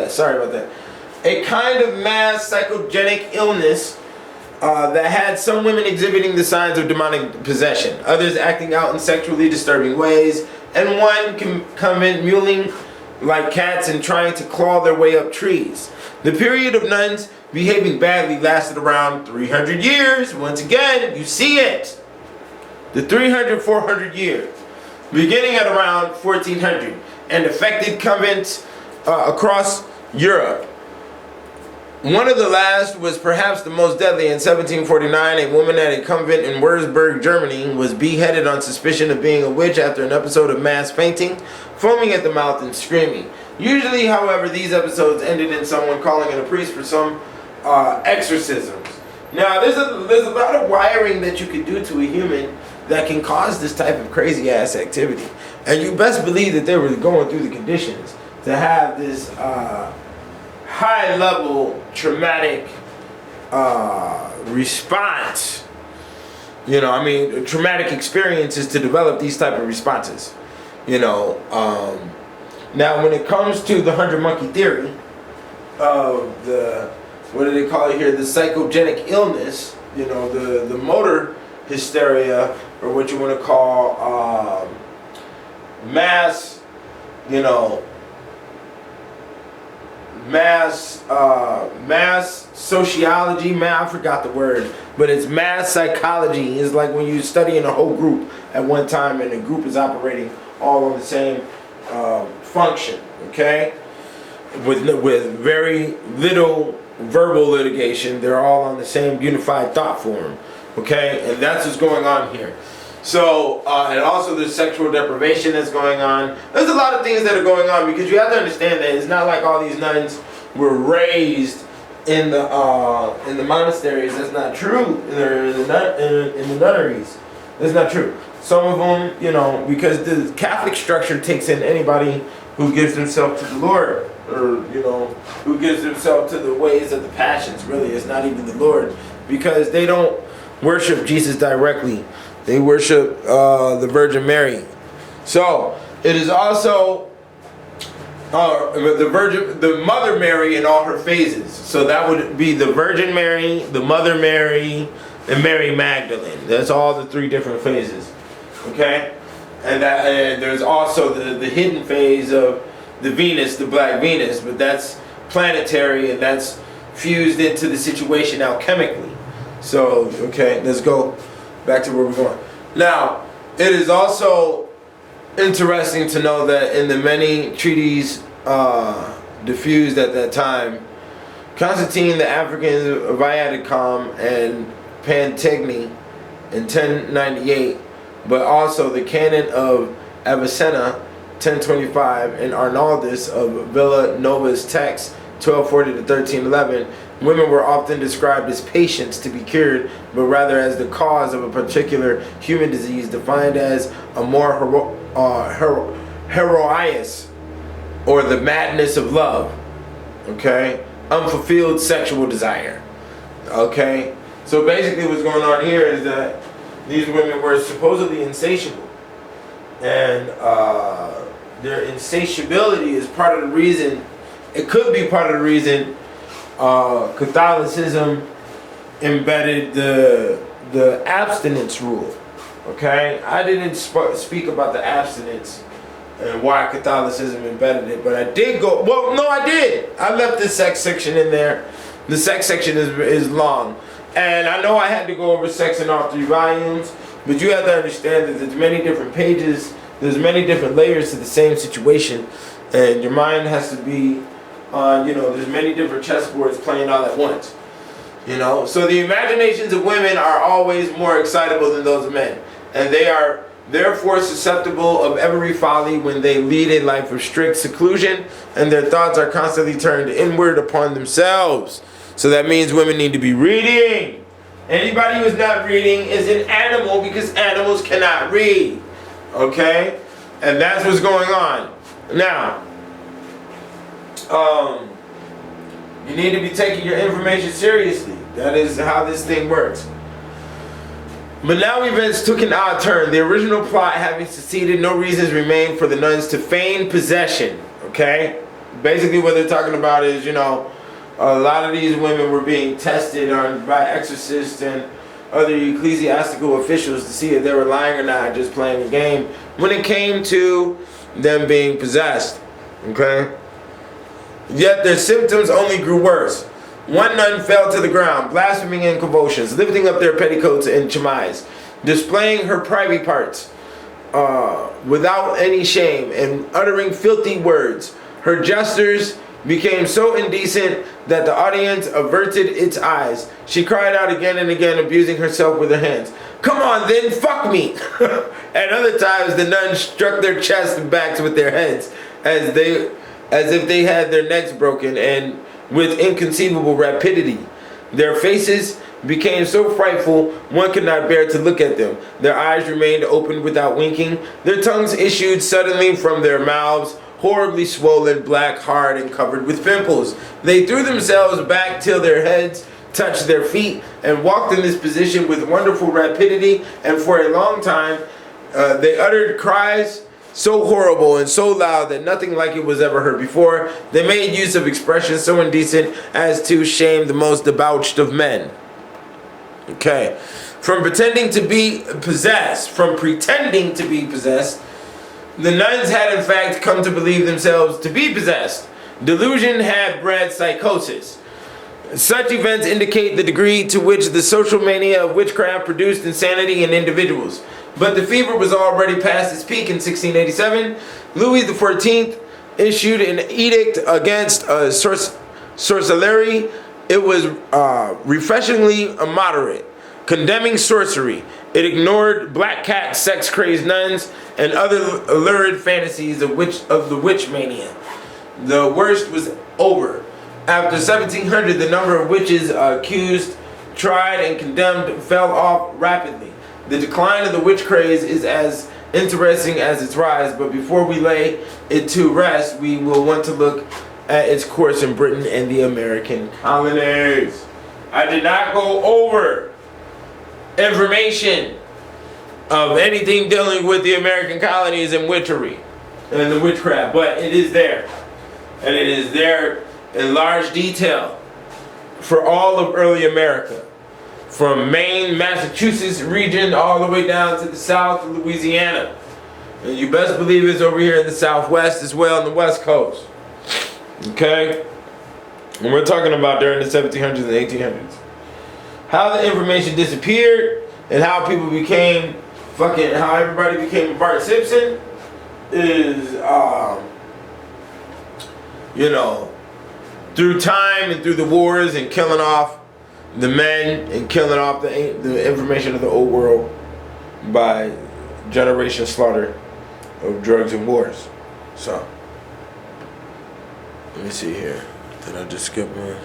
Sorry about that. A kind of mass psychogenic illness that had some women exhibiting the signs of demonic possession, others acting out in sexually disturbing ways, and one can come in mewling like cats and trying to claw their way up trees. The period of nuns behaving badly lasted around 300 years. Once again, you see it. The 300, 400 years. Beginning at around 1400 and affected convents across Europe. One of the last was perhaps the most deadly. In 1749, a woman at a convent in Würzburg, Germany, was beheaded on suspicion of being a witch after an episode of mass fainting, foaming at the mouth and screaming. Usually, however, these episodes ended in someone calling in a priest for some exorcisms. Now, there's a lot of wiring that you can do to a human that can cause this type of crazy ass activity, and you best believe that they were going through the conditions to have this high level traumatic response. You know, I mean, traumatic experiences to develop these type of responses. You know, now when it comes to the 100 monkey theory of the, what do they call it here, the psychogenic illness, you know, the motor hysteria, or what you want to call mass, you know, mass sociology, man, I forgot the word, but it's mass psychology. It's like when you study in a whole group at one time and the group is operating all on the same function, okay? With very little verbal litigation, they're all on the same unified thought form, okay? And that's what's going on here. So, and also there's sexual deprivation that's going on. There's a lot of things that are going on, because you have to understand that it's not like all these nuns were raised in the monasteries. That's not true. In the nunneries. That's not true. Some of them, you know, because the Catholic structure takes in anybody who gives themselves to the Lord, or, you know, who gives themselves to the ways of the passions. Really, it's not even the Lord, because they don't worship Jesus directly. They worship the Virgin Mary. So it is also the Mother Mary in all her phases. So that would be the Virgin Mary, the Mother Mary, and Mary Magdalene. That's all the three different phases. Okay, and there's also the hidden phase of the Venus, the Black Venus, but that's planetary, and that's fused into the situation alchemically. So okay, let's go back to where we're going. Now, it is also interesting to know that in the many treaties diffused at that time, Constantine the African Viaticum and Pantagny in 1098, but also the Canon of Avicenna 1025 and Arnaldus of Villanova's text 1240 to 1311, women were often described as patients to be cured, but rather as the cause of a particular human disease, defined as a more heroias, or the madness of love, okay? Unfulfilled sexual desire, okay? So basically what's going on here is that these women were supposedly insatiable, and their insatiability is part of the reason, it could be part of the reason Catholicism embedded the abstinence rule. Okay, I didn't speak about the abstinence and why Catholicism embedded it, but I did go. Well, no, I did. I left the sex section in there. The sex section is long, and I know I had to go over sex in all 3 volumes, but you have to understand that there's many different pages. There's many different layers to the same situation, and your mind has to be. You know, there's many different chessboards playing all at once. You know, so the imaginations of women are always more excitable than those of men, and they are therefore susceptible of every folly when they lead a life of strict seclusion, and their thoughts are constantly turned inward upon themselves. So that means women need to be reading. Anybody who's not reading is an animal, because animals cannot read. Okay, and that's what's going on now. You need to be taking your information seriously. That is how this thing works. But now events took an odd turn. The original plot having succeeded, no reasons remained for the nuns to feign possession. Okay? Basically what they're talking about is, you know, a lot of these women were being tested by exorcists and other ecclesiastical officials to see if they were lying or not, just playing a game, when it came to them being possessed. Okay? Yet their symptoms only grew worse. One nun fell to the ground, blaspheming in convulsions, lifting up their petticoats and chemise, displaying her private parts without any shame, and uttering filthy words. Her gestures became so indecent that the audience averted its eyes. She cried out again and again, abusing herself with her hands. "Come on then, fuck me!" At other times the nuns struck their chests and backs with their heads, as if they had their necks broken, and with inconceivable rapidity. Their faces became so frightful one could not bear to look at them. Their eyes remained open without winking. Their tongues issued suddenly from their mouths, horribly swollen, black, hard, and covered with pimples. They threw themselves back till their heads touched their feet and walked in this position with wonderful rapidity, and for a long time they uttered cries so horrible and so loud that nothing like it was ever heard before. They made use of expressions so indecent as to shame the most debauched of men. Okay. From pretending to be possessed, the nuns had in fact come to believe themselves to be possessed. Delusion had bred psychosis. Such events indicate the degree to which the social mania of witchcraft produced insanity in individuals. But the fever was already past its peak in 1687. Louis XIV issued an edict against sorcellery. It was refreshingly moderate, condemning sorcery. It ignored black cat, sex-crazed nuns, and other lurid fantasies of the witch mania. The worst was over. After 1700, the number of witches accused, tried, and condemned fell off rapidly. The decline of the witch craze is as interesting as its rise, but before we lay it to rest, we will want to look at its course in Britain and the American colonies. I did not go over information of anything dealing with the American colonies and witchery and the witchcraft, but it is there. And it is there in large detail for all of early America, from Maine, Massachusetts region all the way down to the south of Louisiana. And you best believe it's over here in the Southwest as well, on the West Coast. Okay? And we're talking about during the 1700s and 1800s. How the information disappeared and how people became how everybody became Bart Simpson is, through time and through the wars and killing off the men and killing off the information of the old world by generation slaughter of drugs and wars. So, let me see here. Did I just skip one?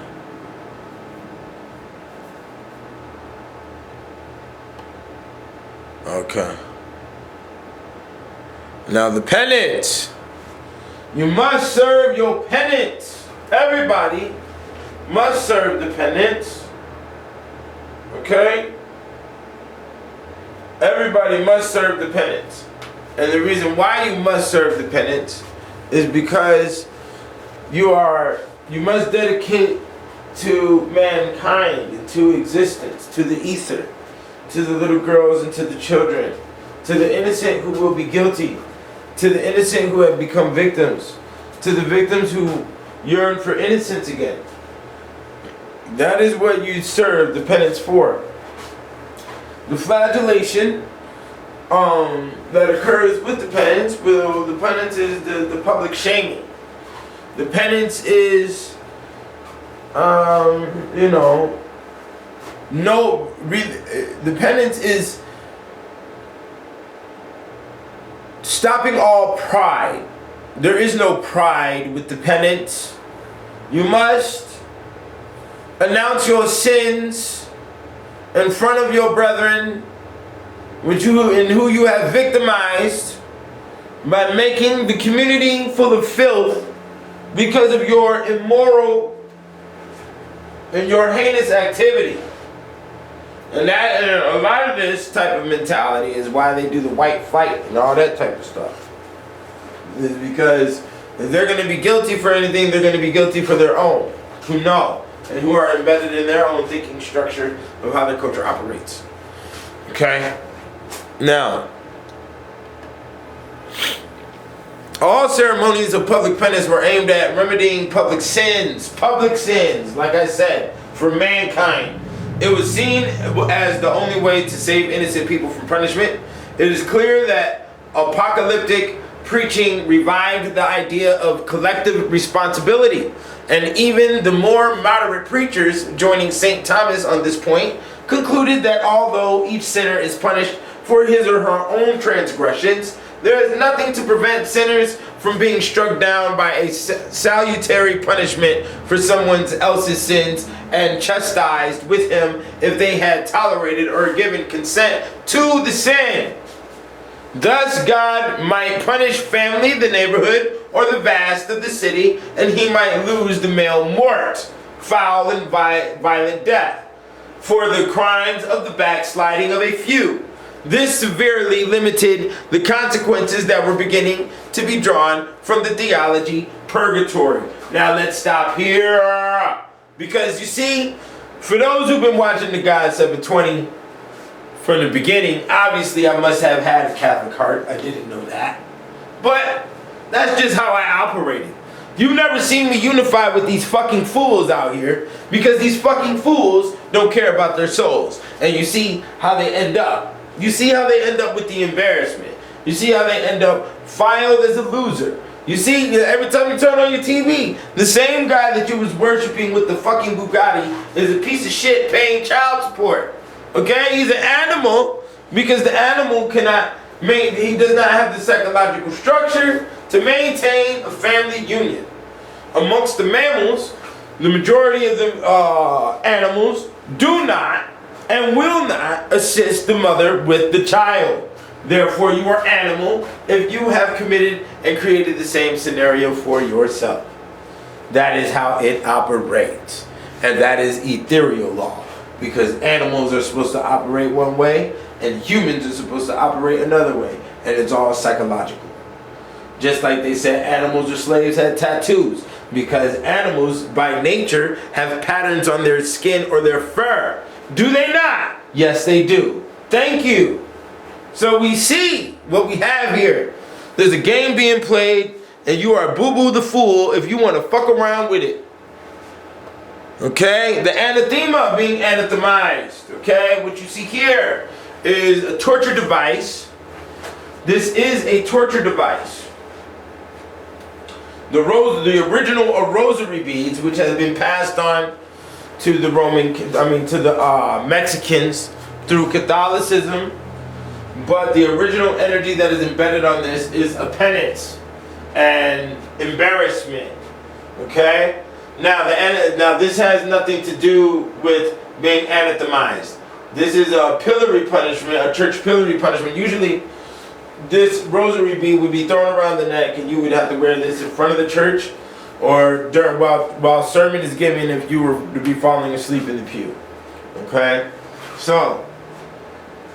Okay. Now the penance. You must serve your penance. Everybody must serve the penance. Okay? Everybody must serve the penance. And the reason why you must serve the penance is because you must dedicate to mankind, to existence, to the ether, to the little girls and to the children, to the innocent who will be guilty, to the innocent who have become victims, to the victims who yearn for innocence again. That is what you serve the penance for. The flagellation that occurs with the penance, the penance is the public shaming. The penance is, the penance is stopping all pride. There is no pride with the penance. You must announce your sins in front of your brethren, in who you have victimized by making the community full of filth because of your immoral and your heinous activity. And a lot of this type of mentality is why they do the white flight and all that type of stuff. It's because if they're going to be guilty for anything, they're going to be guilty for their own, who know, and who are embedded in their own thinking structure of how their culture operates. Okay? Now, all ceremonies of public penance were aimed at remedying public sins, like I said, for mankind. It was seen as the only way to save innocent people from punishment. It is clear that apocalyptic preaching revived the idea of collective responsibility, and even the more moderate preachers, joining St. Thomas on this point, concluded that although each sinner is punished for his or her own transgressions, there is nothing to prevent sinners from being struck down by a salutary punishment for someone else's sins and chastised with him if they had tolerated or given consent to the sin. Thus God might punish family, the neighborhood, or the vast of the city, and he might lose the male mort, foul and violent death, for the crimes of the backsliding of a few. This severely limited the consequences that were beginning to be drawn from the theology purgatory. Now let's stop here, because you see, for those who've been watching the God 720 from the beginning, obviously I must have had a Catholic heart. I didn't know that. But that's just how I operated. You've never seen me unified with these fucking fools out here, because these fucking fools don't care about their souls. And you see how they end up. You see how they end up with the embarrassment. You see how they end up filed as a loser. You see, every time you turn on your TV, the same guy that you was worshiping with the fucking Bugatti is a piece of shit paying child support. Okay? He's an animal because the animal he does not have the psychological structure to maintain a family union. Amongst the mammals, the majority of the animals do not and will not assist the mother with the child. Therefore, you are animal if you have committed and created the same scenario for yourself. That is how it operates. And that is ethereal law. Because animals are supposed to operate one way and humans are supposed to operate another way. And it's all psychological. Just like they said animals or slaves had tattoos. Because animals, by nature, have patterns on their skin or their fur. Do they not? Yes, they do. Thank you. So we see what we have here. There's a game being played, and you are Boo-Boo the Fool if you want to fuck around with it. Okay? The anathema being anathemized. Okay? What you see here is a torture device. This is a torture device. The original rosary beads, which has been passed on to the Mexicans through Catholicism, but the original energy that is embedded on this is a penance and embarrassment. Okay? Now this has nothing to do with being anathemized. This is a pillory punishment, a church pillory punishment. Usually this rosary bead would be thrown around the neck and you would have to wear this in front of the church or while sermon is given if you were to be falling asleep in the pew. Okay? So,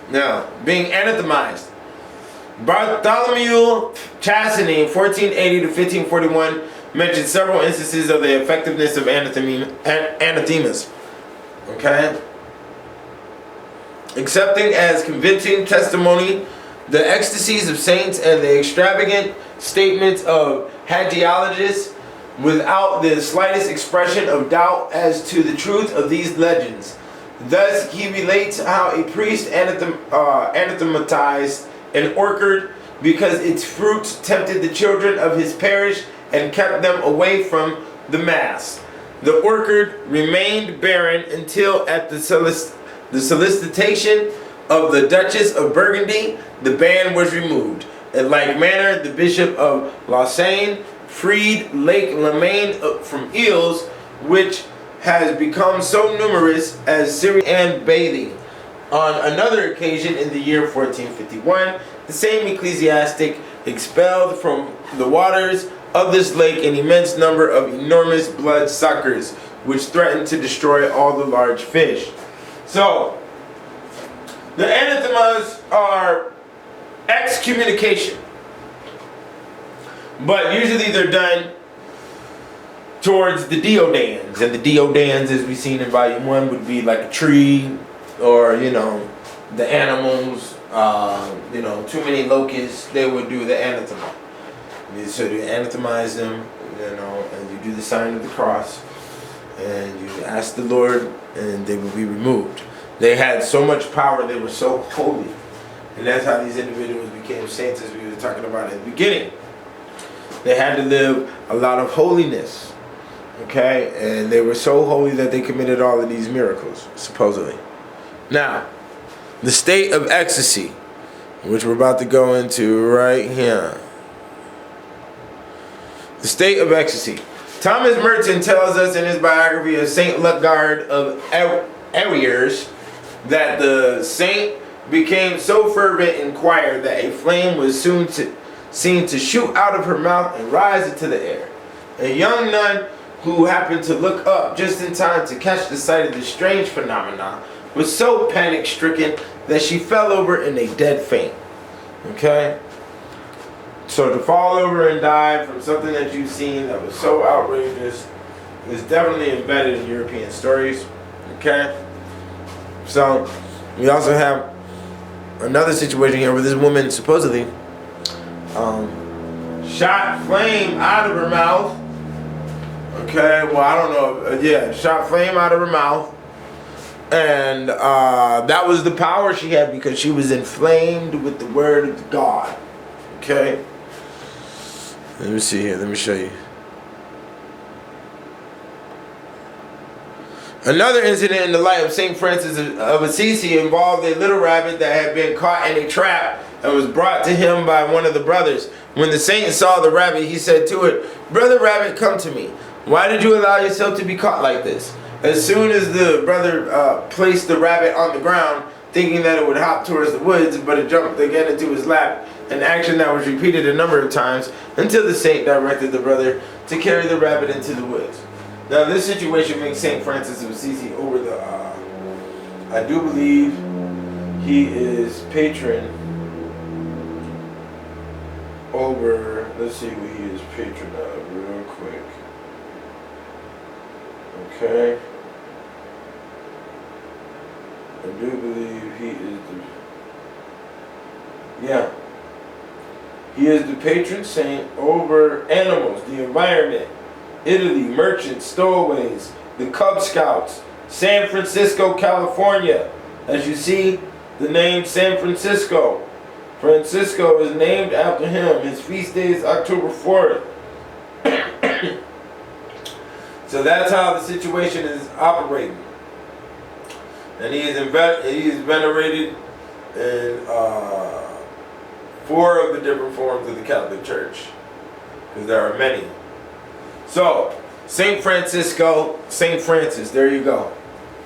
now, being anathemized. Bartholomew Chassany, 1480 to 1541, mentioned several instances of the effectiveness of anathemas. Okay? Accepting as convincing testimony the ecstasies of saints and the extravagant statements of hagiologists without the slightest expression of doubt as to the truth of these legends. Thus he relates how a priest anathematized an orchard because its fruits tempted the children of his parish and kept them away from the mass. The orchard remained barren until at the solicitation of the Duchess of Burgundy, the ban was removed. In like manner, the Bishop of Lausanne freed Lake Leman from eels, which has become so numerous as Syrian bathing. On another occasion in the year 1451, the same ecclesiastic expelled from the waters of this lake an immense number of enormous blood suckers, which threatened to destroy all the large fish. So, the anathemas are excommunication. But usually they're done towards the deodans. And the deodans, as we've seen in volume 1, would be like a tree or, the animals, too many locusts, they would do the anathema. So you anathemize them, and you do the sign of the cross, and you ask the Lord, and they will be removed. They had so much power, they were so holy. And that's how these individuals became saints, as we were talking about in the beginning. They had to live a lot of holiness, okay? And they were so holy that they committed all of these miracles, supposedly. Now, the state of ecstasy, which we're about to go into right here. The state of ecstasy. Thomas Merton tells us in his biography of Saint Lugard of Ariers that the saint became so fervent in choir that a flame was soon seen to shoot out of her mouth and rise into the air. A young nun who happened to look up just in time to catch the sight of this strange phenomenon was so panic-stricken that she fell over in a dead faint. Okay? So to fall over and die from something that you've seen that was so outrageous is definitely embedded in European stories. Okay? So we also have another situation here where this woman supposedly shot flame out of her mouth. Okay, well I don't know. Yeah, shot flame out of her mouth. And that was the power she had because she was inflamed with the word of God. Okay? Let me see here. Let me show you. Another incident in the life of St. Francis of Assisi involved a little rabbit that had been caught in a trap and was brought to him by one of the brothers. When the saint saw the rabbit, he said to it, "Brother rabbit, come to me. Why did you allow yourself to be caught like this?" As soon as the brother placed the rabbit on the ground, thinking that it would hop towards the woods, but it jumped again into his lap, an action that was repeated a number of times until the saint directed the brother to carry the rabbit into the woods. Now this situation makes St. Francis of Assisi over the, I do believe he is patron over, let's see what he is patron of real quick. Okay. I do believe he is he is the patron saint over animals, the environment, Italy, merchants, stowaways, the Cub Scouts, San Francisco, California. As you see, the name San Francisco. Francisco is named after him. His feast day is October 4th. So that's how the situation is operating. And he is venerated in 4 of the different forms of the Catholic Church, because there are many. So, St. Francisco, St. Francis, there you go.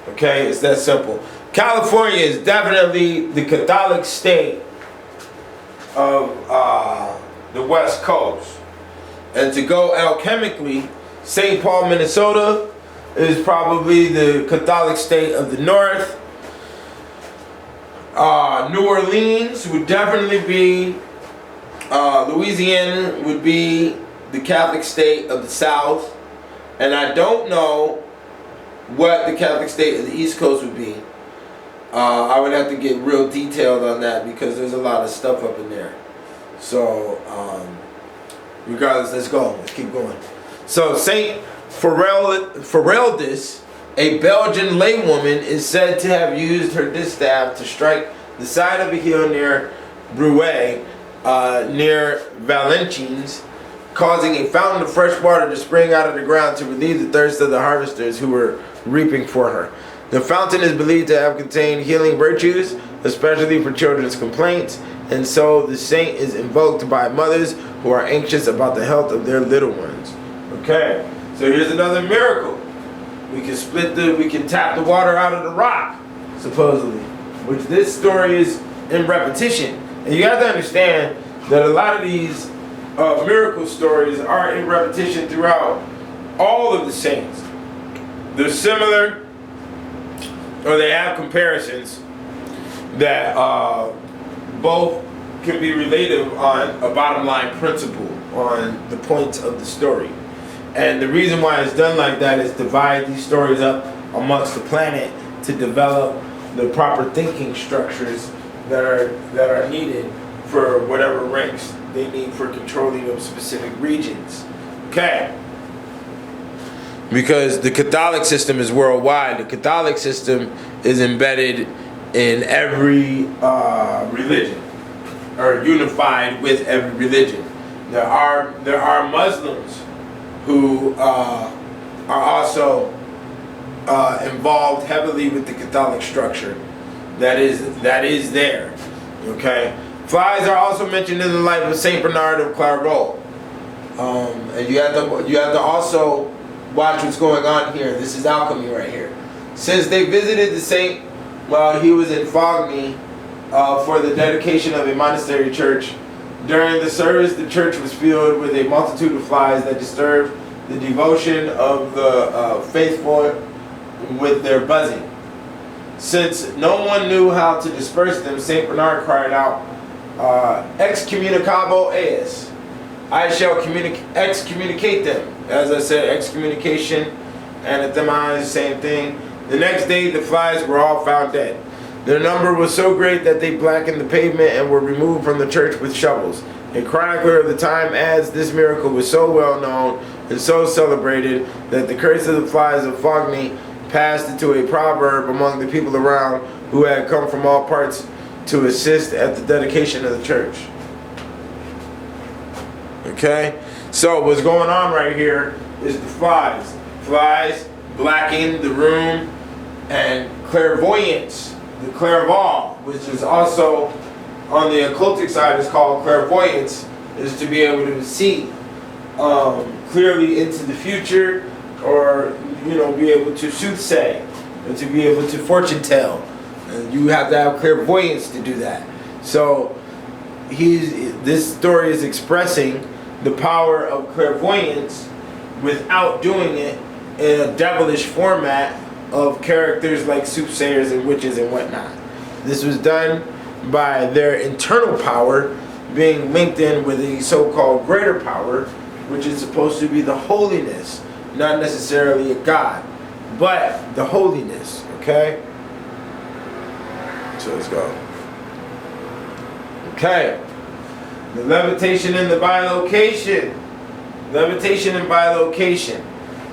Okay, it's that simple. California is definitely the Catholic state of the West Coast. And to go alchemically, St. Paul, Minnesota is probably the Catholic state of the North. New Orleans would definitely be, Louisiana would be the Catholic state of the South. And I don't know what the Catholic state of the East Coast would be. I would have to get real detailed on that because there's a lot of stuff up in there. So, regardless, let's go. Let's keep going. So, Saint Fereldes, a Belgian laywoman, is said to have used her distaff to strike the side of a hill near Bruay, near Valenciennes, causing a fountain of fresh water to spring out of the ground to relieve the thirst of the harvesters who were reaping for her. The fountain is believed to have contained healing virtues, especially for children's complaints, and so the saint is invoked by mothers who are anxious about the health of their little ones. Okay, so here's another miracle. We can tap the water out of the rock, supposedly, which this story is in repetition. And you have to understand that a lot of these miracle stories are in repetition throughout all of the saints. They're similar, or they have comparisons that both can be related on a bottom line principle on the points of the story. And the reason why it's done like that is divide these stories up amongst the planet to develop the proper thinking structures that are needed for whatever ranks they need for controlling of specific regions. Okay. Because the Catholic system is worldwide. The Catholic system is embedded in every religion, or unified with every religion. There are Muslims who are also involved heavily with the Catholic structure that is there. Okay. Flies are also mentioned in the life of Saint Bernard of Clairvaux. And you have to also watch what's going on here. This is alchemy right here. Since they visited the saint while he was in Fogny for the dedication of a monastery church, during the service the church was filled with a multitude of flies that disturbed the devotion of the faithful with their buzzing. Since no one knew how to disperse them, St. Bernard cried out, excommunicabo eis. I shall excommunicate them. As I said, excommunication, anathema is the same thing. The next day, the flies were all found dead. Their number was so great that they blackened the pavement and were removed from the church with shovels. A chronicler of the time adds this miracle was so well known and so celebrated that the curse of the flies of Fogny passed into a proverb among the people around who had come from all parts to assist at the dedication of the church. Okay, so what's going on right here is the flies. Flies blacken the room, and clairvoyance, the clairvoyant, which is also on the occultic side is called clairvoyance, is to be able to see clearly into the future, or be able to soothsay, and to be able to fortune tell. And you have to have clairvoyance to do that. So this story is expressing the power of clairvoyance without doing it in a devilish format of characters like soothsayers and witches and whatnot. This was done by their internal power being linked in with a so-called greater power, which is supposed to be the holiness, not necessarily a god, but the holiness. Okay, so let's go. Okay, the levitation and the bilocation. Levitation and bilocation.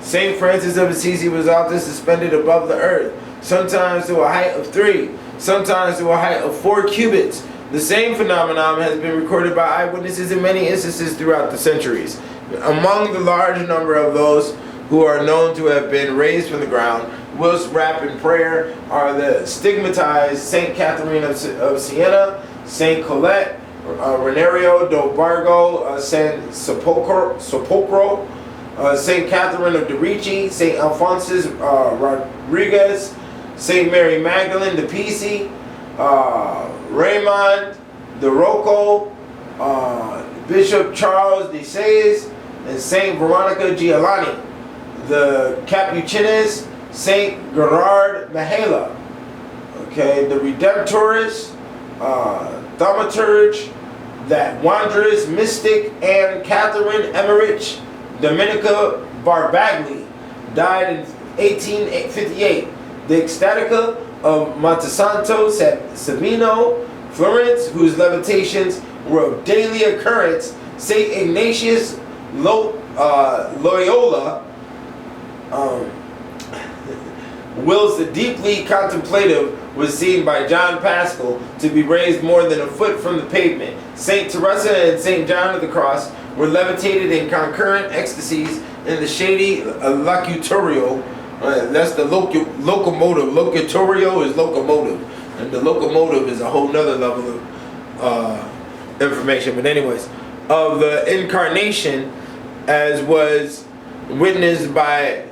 Saint Francis of Assisi was often suspended above the earth, sometimes to a height of 3, sometimes to a height of 4 cubits. The same phenomenon has been recorded by eyewitnesses in many instances throughout the centuries. Among the large number of those who are known to have been raised from the ground whilst wrapped in prayer are the stigmatized Saint Catherine of Siena, Saint Colette, Renario do Bargo, San Sepolcro, Saint Catherine of de' Ricci, Saint Alphonsus Rodriguez, Saint Mary Magdalene de' Pisi, Raymond de Rocco, Bishop Charles de Sales, and Saint Veronica Giuliani, the Capuchines, Saint Gerard Mahela, okay, the Redemptorist, Thaumaturge, that wondrous mystic, and Catherine Emmerich Dominica Barbagli, died in 1858. The Ecstatica of Montesanto Savino, Florence, whose levitations were of daily occurrence. Saint Ignatius Loyola, whilst the deeply contemplative was seen by John Pascal to be raised more than a foot from the pavement. Saint Teresa and Saint John of the Cross were levitated in concurrent ecstasies in the shady locutorio. That's the locomotive. Locutorio is locomotive, and the locomotive is a whole nother level of information. But anyways, of the incarnation, as was witnessed by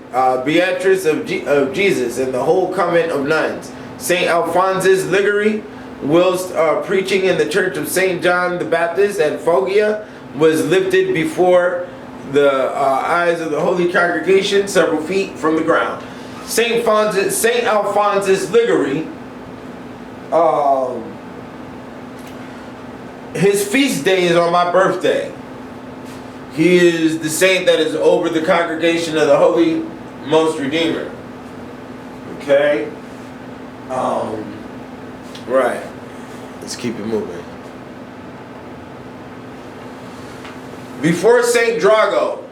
Beatrice of Jesus and the whole convent of nuns. Saint Alphonsus Liguri, whilst preaching in the church of Saint John the Baptist at Foggia, was lifted before the eyes of the holy congregation several feet from the ground. Saint Alphonsus Liguri, his feast day is on my birthday. He is the saint that is over the congregation of the Holy Most Redeemer. Okay? Right. Let's keep it moving. Before Saint Drago,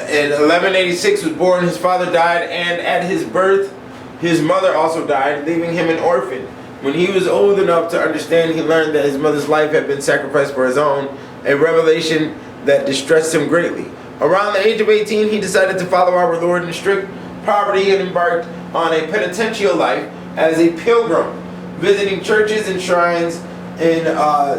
in 1186 was born, his father died, and at his birth, his mother also died, leaving him an orphan. When he was old enough to understand, he learned that his mother's life had been sacrificed for his own, a revelation that distressed him greatly. Around the age of 18, he decided to follow our Lord in strict poverty and embarked on a penitential life as a pilgrim, visiting churches and shrines in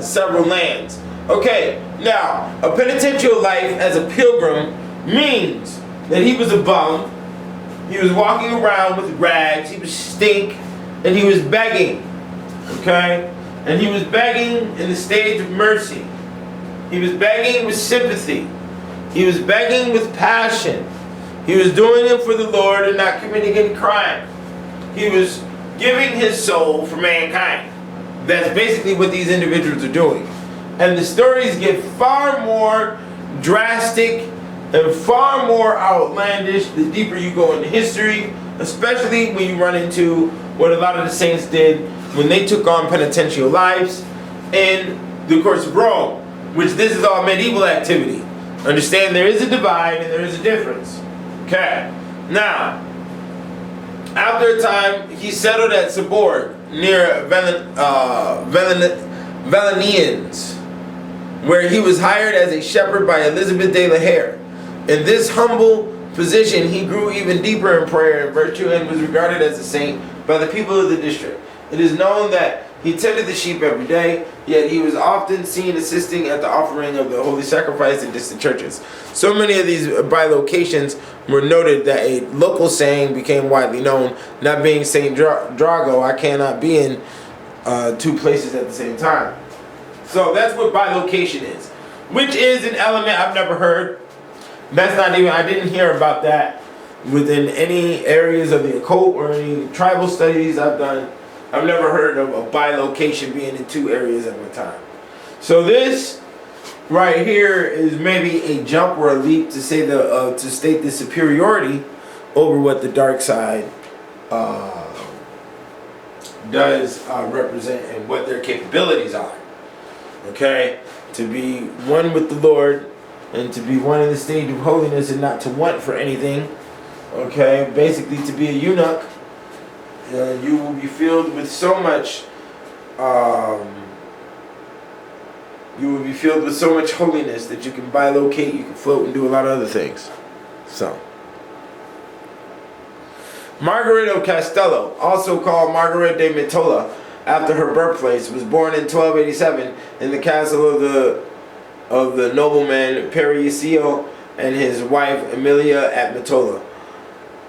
several lands. Okay, now, a penitential life as a pilgrim means that he was a bum, he was walking around with rags, he was stink, and he was begging, okay? And he was begging in the stage of mercy. He was begging with sympathy. He was begging with passion. He was doing it for the Lord and not committing any crime. He was giving his soul for mankind. That's basically what these individuals are doing. And the stories get far more drastic and far more outlandish the deeper you go into history, especially when you run into what a lot of the saints did when they took on penitential lives in the course of Rome, which this is all medieval activity. Understand there is a divide and there is a difference. Okay. Now, after a time, he settled at Sabor near Valenians, where he was hired as a shepherd by Elizabeth de la Hare. In this humble position, he grew even deeper in prayer and virtue and was regarded as a saint by the people of the district. It is known that he tended the sheep every day, yet he was often seen assisting at the offering of the holy sacrifice in distant churches. So many of these bilocations were noted that a local saying became widely known, not being Saint Drago, I cannot be in 2 places at the same time. So that's what bilocation is, which is an element I've never heard. That's not even, I didn't hear about that within any areas of the occult or any tribal studies I've done. I've never heard of a bilocation being in 2 areas at one time. So this right here is maybe a jump or a leap to say to state the superiority over what the dark side does represent and what their capabilities are. Okay, to be one with the Lord and to be one in the stage of holiness and not to want for anything. Okay, basically to be a eunuch. You will be filled with so much holiness that you can bilocate, you can float and do a lot of other things. So Margaret of Castello, also called Margaret de Mitola after her birthplace, was born in 1287 in the castle of the nobleman Pericio and his wife Emilia at Mitola.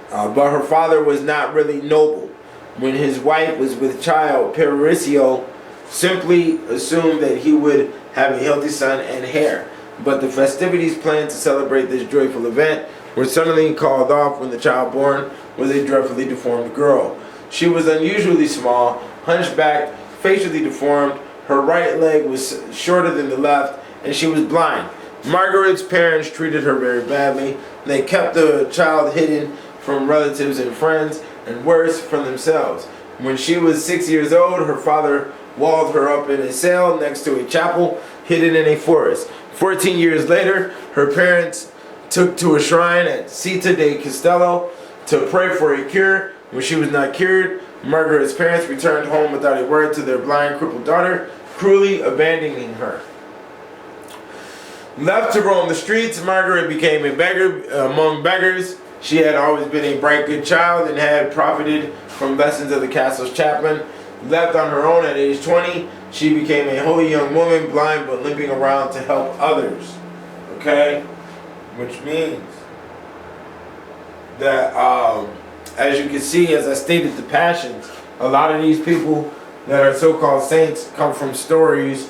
But her father was not really noble. When his wife was with child, Pericio simply assumed that he would have a healthy son and heir. But the festivities planned to celebrate this joyful event were suddenly called off when the child born was a dreadfully deformed girl. She was unusually small, hunchbacked, facially deformed, her right leg was shorter than the left, and she was blind. Margaret's parents treated her very badly. They kept the child hidden from relatives and friends, and worse, from themselves. When she was 6 years old, her father walled her up in a cell next to a chapel hidden in a forest. 14 years later, her parents took to a shrine at Città de Castello to pray for a cure. When she was not cured, Margaret's parents returned home without a word to their blind, crippled daughter, cruelly abandoning her. Left to roam the streets, Margaret became a beggar among beggars. She had always been a bright, good child and had profited from lessons of the castle's chaplain. Left on her own at age 20, she became a holy young woman, blind but limping around to help others. Okay? Which means that, as you can see, as I stated, the passions, a lot of these people that are so-called saints come from stories.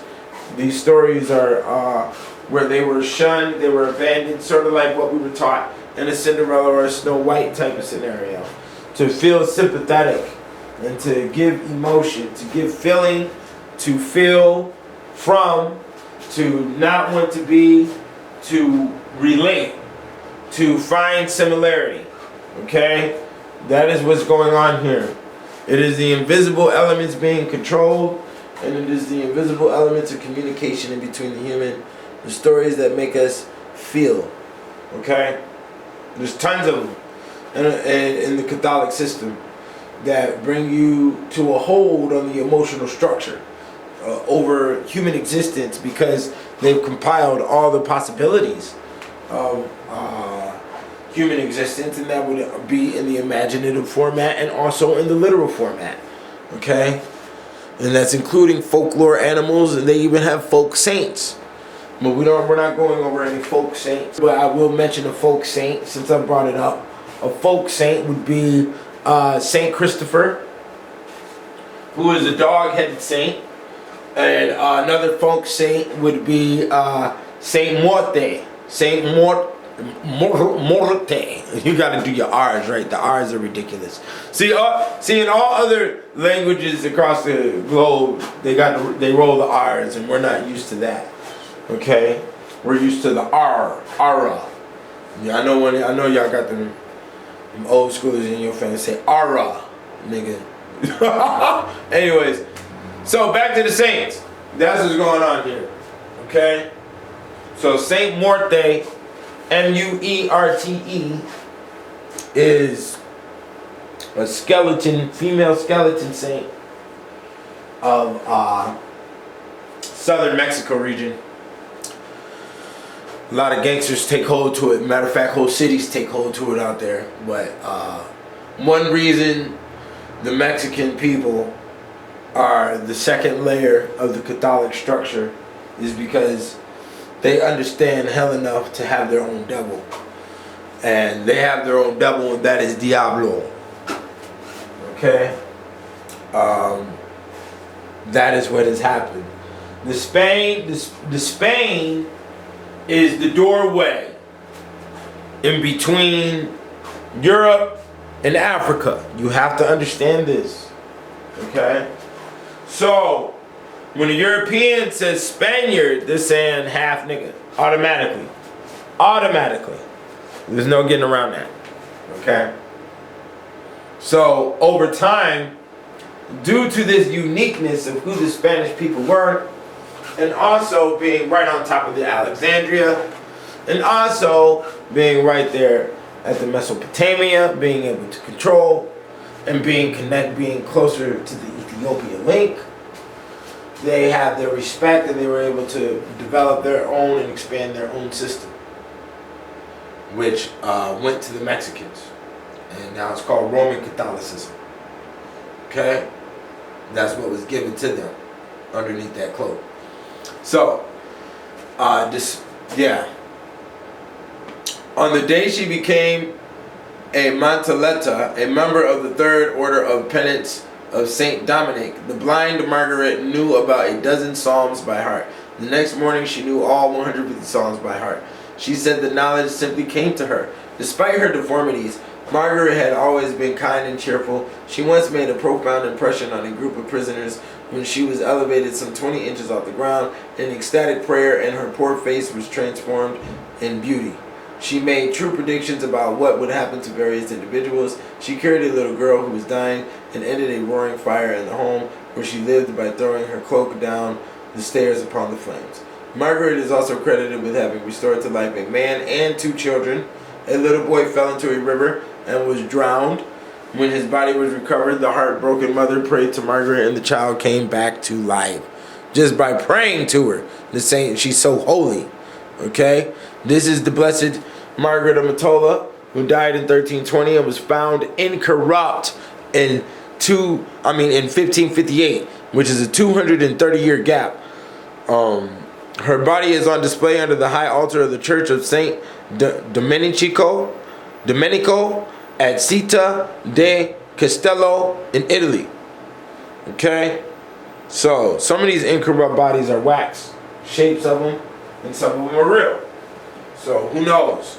These stories are where they were shunned, they were abandoned, sort of like what we were taught in a Cinderella or a Snow White type of scenario. To feel sympathetic and to give emotion, to give feeling, to feel from, to not want to be, to relate, to find similarity. Okay? That is what's going on here. It is the invisible elements being controlled, and it is the invisible elements of communication in between the human, the stories that make us feel. Okay? There's tons of them in the Catholic system that bring you to a hold on the emotional structure over human existence, because they've compiled all the possibilities of human existence, and that would be in the imaginative format and also in the literal format. Okay? and that's including folklore animals, and they even have folk saints. But we're not going over any folk saints. But I will mention a folk saint since I brought it up. A folk saint would be Saint Christopher, who is a dog-headed saint. And another folk saint would be Saint Morte. Saint Morte. You gotta do your R's right. The R's are ridiculous. See, in all other languages across the globe, they roll the R's, and we're not used to that. Okay, we're used to the ara. Yeah, I know y'all got them old schoolers in your family say ara, nigga. Anyways, so back to the saints. That's what's going on here. Okay, so Saint Morte. Muerte is a female skeleton saint of southern Mexico region. A lot of gangsters take hold to it. Matter of fact, whole cities take hold to it out there. But one reason the Mexican people are the second layer of the Catholic structure is because they understand hell enough to have their own devil. And they have their own devil, and that is Diablo. Okay? That is what has happened. The Spain is the doorway in between Europe and Africa. You have to understand this. Okay? So, when a European says Spaniard, they're saying half nigga. Automatically. There's no getting around that. Okay? So, over time, due to this uniqueness of who the Spanish people were, and also being right on top of the Alexandria, and also being right there at the Mesopotamia, being able to control, and being closer to the Ethiopian link, they have their respect, and they were able to develop their own and expand their own system, which went to the Mexicans, and now it's called Roman Catholicism. Okay, that's what was given to them underneath that cloak. So, on the day she became a Montaleta, a member of the Third Order of Penance of Saint Dominic, the blind Margaret knew about a dozen psalms by heart. The next morning she knew all 150 psalms by heart. She said the knowledge simply came to her. Despite her deformities, Margaret had always been kind and cheerful. She once made a profound impression on a group of prisoners when she was elevated some 20 inches off the ground in ecstatic prayer, and her poor face was transformed in beauty. She made true predictions about what would happen to various individuals. She carried a little girl who was dying and ended a roaring fire in the home where she lived by throwing her cloak down the stairs upon the flames. Margaret is also credited with having restored to life a man and 2 children. A little boy fell into a river and was drowned. When his body was recovered, the heartbroken mother prayed to Margaret, and the child came back to life just by praying to her. The saint, she's so holy. Okay, this is the Blessed Margaret of Matola, who died in 1320 and was found incorrupt in 1558, which is a 230-year gap. Her body is on display under the high altar of the Church of Saint Domenico at Città de Castello in Italy. Okay, so some of these incorrupt bodies are wax, shapes of them, and some of them are real. So who knows?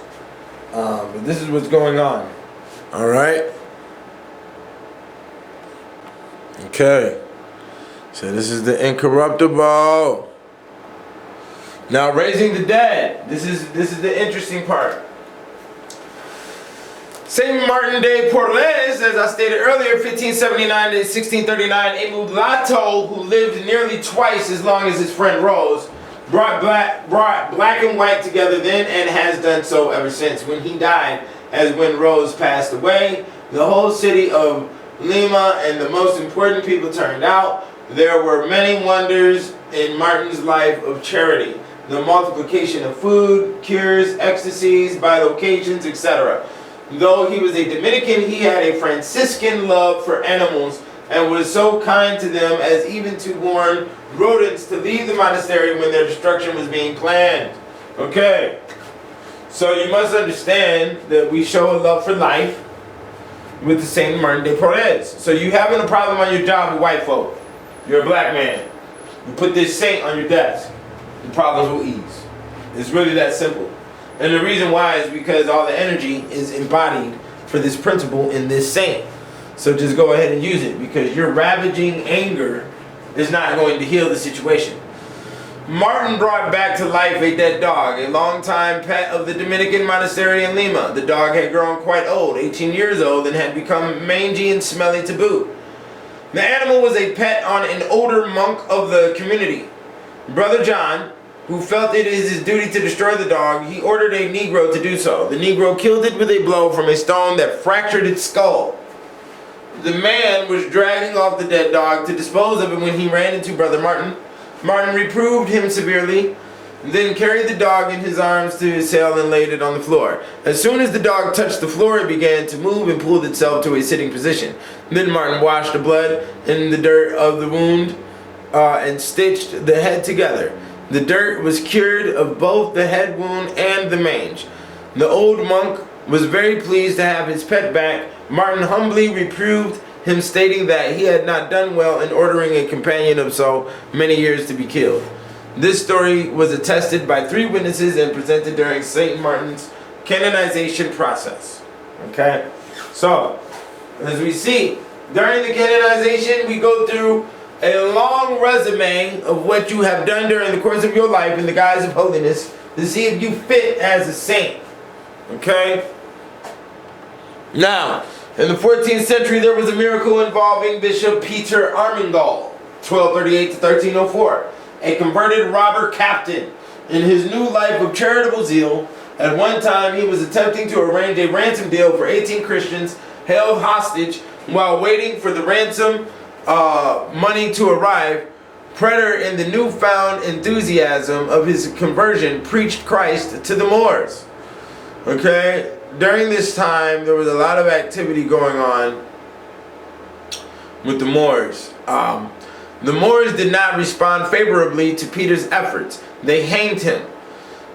But this is what's going on. All right. Okay. So this is the incorruptible. Now raising the dead. This is the interesting part. Saint Martin de Porres, as I stated earlier, 1579 to 1639, a mulatto who lived nearly twice as long as his friend Rose, brought black and white together then and has done so ever since. When he died, as when Rose passed away, the whole city of Lima and the most important people turned out. There were many wonders in Martin's life of charity. The multiplication of food, cures, ecstasies, bilocations, etc. Though he was a Dominican, he had a Franciscan love for animals and was so kind to them as even to warn rodents to leave the monastery when their destruction was being planned. Okay, so you must understand that we show a love for life with the Saint Martin de Porres. So you having a problem on your job with white folk, you're a black man, you put this saint on your desk, the problems will ease. It's really that simple. And the reason why is because all the energy is embodied for this principle in this saint. So just go ahead and use it, because your ravaging anger is not going to heal the situation. Martin brought back to life a dead dog, a longtime pet of the Dominican monastery in Lima. The dog had grown quite old, 18 years old, and had become mangy and smelly to boot. The animal was a pet on an older monk of the community. Brother John, who felt it is his duty to destroy the dog, he ordered a Negro to do so. The Negro killed it with a blow from a stone that fractured its skull. The man was dragging off the dead dog to dispose of it when he ran into Brother Martin. Martin reproved him severely, then carried the dog in his arms to his cell and laid it on the floor. As soon as the dog touched the floor, it began to move and pulled itself to a sitting position. Then Martin washed the blood in the dirt of the wound and stitched the head together. The dirt was cured of both the head wound and the mange. The old monk was very pleased to have his pet back. Martin humbly reproved him, stating that he had not done well in ordering a companion of so many years to be killed. This story was attested by 3 witnesses and presented during St. Martin's canonization process. Okay? So, as we see, during the canonization, we go through a long resume of what you have done during the course of your life in the guise of holiness to see if you fit as a saint. Okay? Now, in the 14th century, there was a miracle involving Bishop Peter Armengol, 1238 to 1304, a converted robber captain. In his new life of charitable zeal, at one time he was attempting to arrange a ransom deal for 18 Christians held hostage. While waiting for the ransom money to arrive, Prater, in the newfound enthusiasm of his conversion, preached Christ to the Moors. Okay? During this time, there was a lot of activity going on with the Moors. The Moors did not respond favorably to Peter's efforts. They hanged him.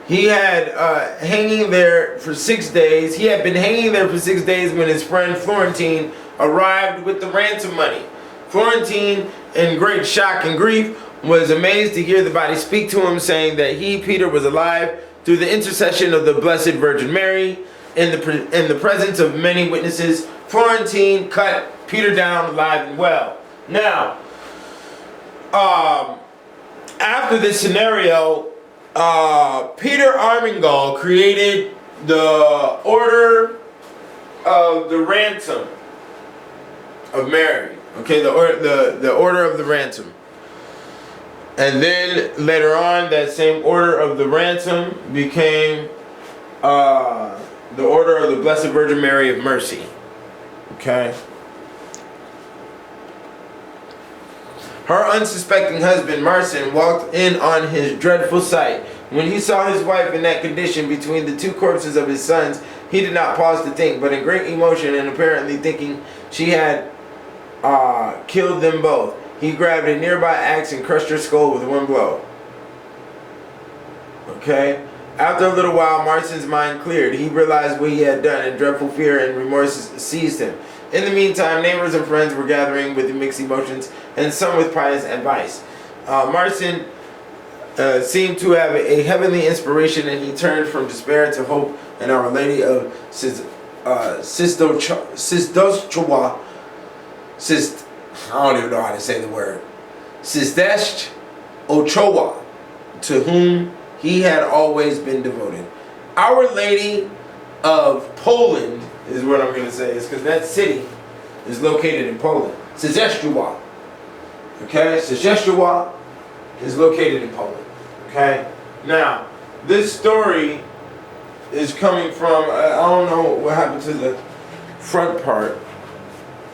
He had hanging there for 6 days. He had been hanging there for 6 days when his friend Florentine arrived with the ransom money. Florentine, in great shock and grief, was amazed to hear the body speak to him, saying that he, Peter, was alive through the intercession of the Blessed Virgin Mary. In the presence of many witnesses, Florentine cut Peter down alive and well. Now, after this scenario, Peter Armengol created the Order of the Ransom of Mary. Okay, the Order of the Ransom. And then later on, that same Order of the Ransom became the Order of the Blessed Virgin Mary of Mercy. Okay. Her unsuspecting husband, Marcin, walked in on his dreadful sight. When he saw his wife in that condition between the 2 corpses of his sons, he did not pause to think, but in great emotion and apparently thinking she had killed them both, he grabbed a nearby axe and crushed her skull with one blow. Okay? After a little while, Marcin's mind cleared. He realized what he had done, and dreadful fear and remorse seized him. In the meantime, neighbors and friends were gathering with mixed emotions, and some with pious advice. Marcin seemed to have a heavenly inspiration, and he turned from despair to hope in Our Lady of Sistoschowa. I don't even know how to say the word. Sistest Ochoa, to whom he had always been devoted. Our Lady of Poland is what I'm going to say. It's because that city is located in Poland. Rzeszów. Okay? Rzeszów is located in Poland. Okay? Now, this story is coming from, I don't know what happened to the front part.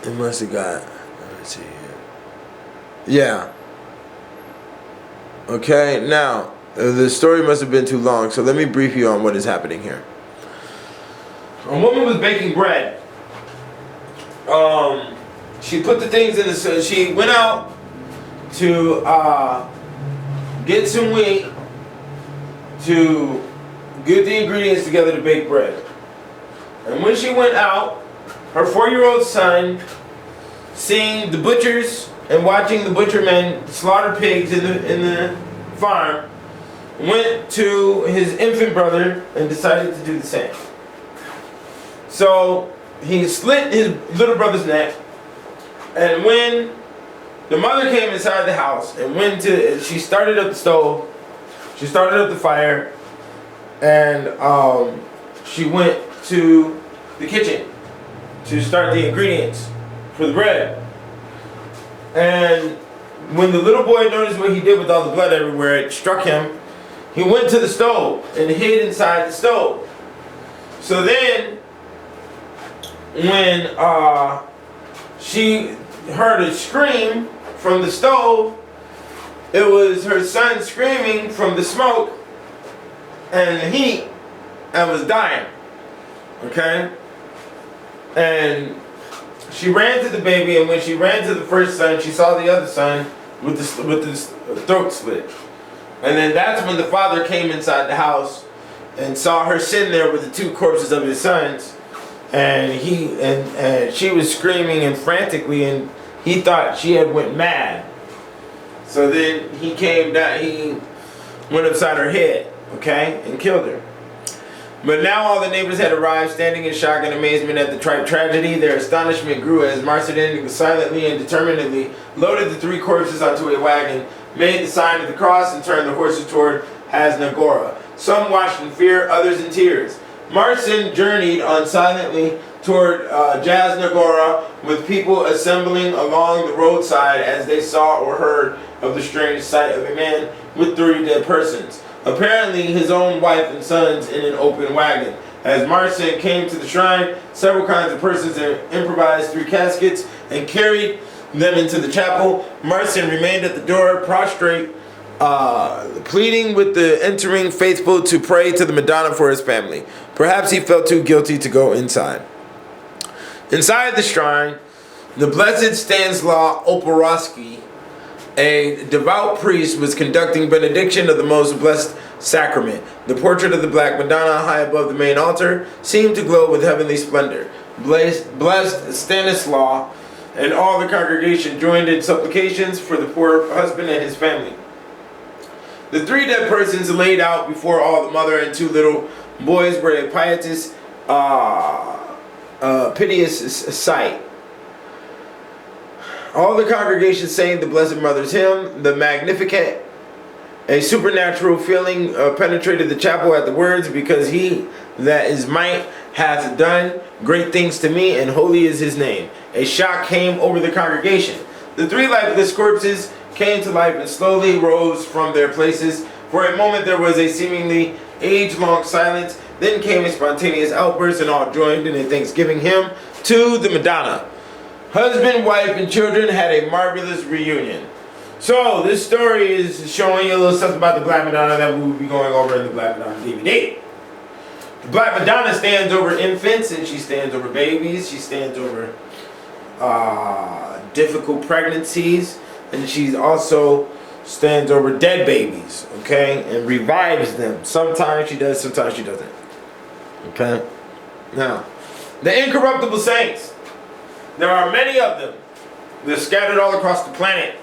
It must have got, let's see here. Yeah. Okay, now, the story must have been too long, so let me brief you on what is happening here. A woman was baking bread. she put the things in the, so she went out to get some wheat to get the ingredients together to bake bread. And when she went out, her 4-year-old son, seeing the butchers and watching the butchermen slaughter pigs in the farm, went to his infant brother and decided to do the same. So he slit his little brother's neck, and when the mother came inside the house and she started up the stove, she started up the fire, and she went to the kitchen to start the ingredients for the bread. And when the little boy noticed what he did with all the blood everywhere, it struck him. He went to the stove and hid inside the stove. So then, when she heard a scream from the stove, it was her son screaming from the smoke and the heat and was dying. Okay? And she ran to the baby, and when she ran to the first son, she saw the other son with his throat slit. And then that's when the father came inside the house and saw her sitting there with the 2 corpses of his sons, and she was screaming and frantically, and he thought she had went mad. So then he came down, he went upside her head, okay, and killed her. But now all the neighbors had arrived, standing in shock and amazement at the tragedy. Their astonishment grew as Marcin silently and determinedly loaded the 3 corpses onto a wagon, made the sign of the cross, and turned the horses toward Jasna Gora. Some watched in fear, others in tears. Marcin journeyed on silently toward Jasna Gora, with people assembling along the roadside as they saw or heard of the strange sight of a man with 3 dead persons, apparently his own wife and sons, in an open wagon. As Marcin came to the shrine, several kinds of persons improvised 3 caskets and carried them into the chapel. Marcin remained at the door, prostrate, pleading with the entering faithful to pray to the Madonna for his family. Perhaps he felt too guilty to go inside. Inside the shrine, the Blessed Stanislaw Oporowski, a devout priest, was conducting benediction of the Most Blessed Sacrament. The portrait of the Black Madonna, high above the main altar, seemed to glow with heavenly splendor. Blessed Stanislaw and all the congregation joined in supplications for the poor husband and his family. The 3 dead persons laid out before all, the mother and 2 little boys, were a piteous sight. All the congregation sang the Blessed Mother's hymn, the Magnificat. A supernatural feeling penetrated the chapel at the words, because he that is might hath done great things to me, and holy is his name. A shock came over the congregation. The 3 lifeless corpses came to life and slowly rose from their places. For a moment there was a seemingly age-long silence. Then came a spontaneous outburst, and all joined in a thanksgiving hymn to the Madonna. Husband, wife, and children had a marvelous reunion. So this story is showing you a little stuff about the Black Madonna that we will be going over in the Black Madonna DVD. The Black Madonna stands over infants, and she stands over babies. She stands over difficult pregnancies, and she also stands over dead babies, okay, and revives them. Sometimes she does, sometimes she doesn't. Okay? Now, the incorruptible saints. There are many of them. They're scattered all across the planet.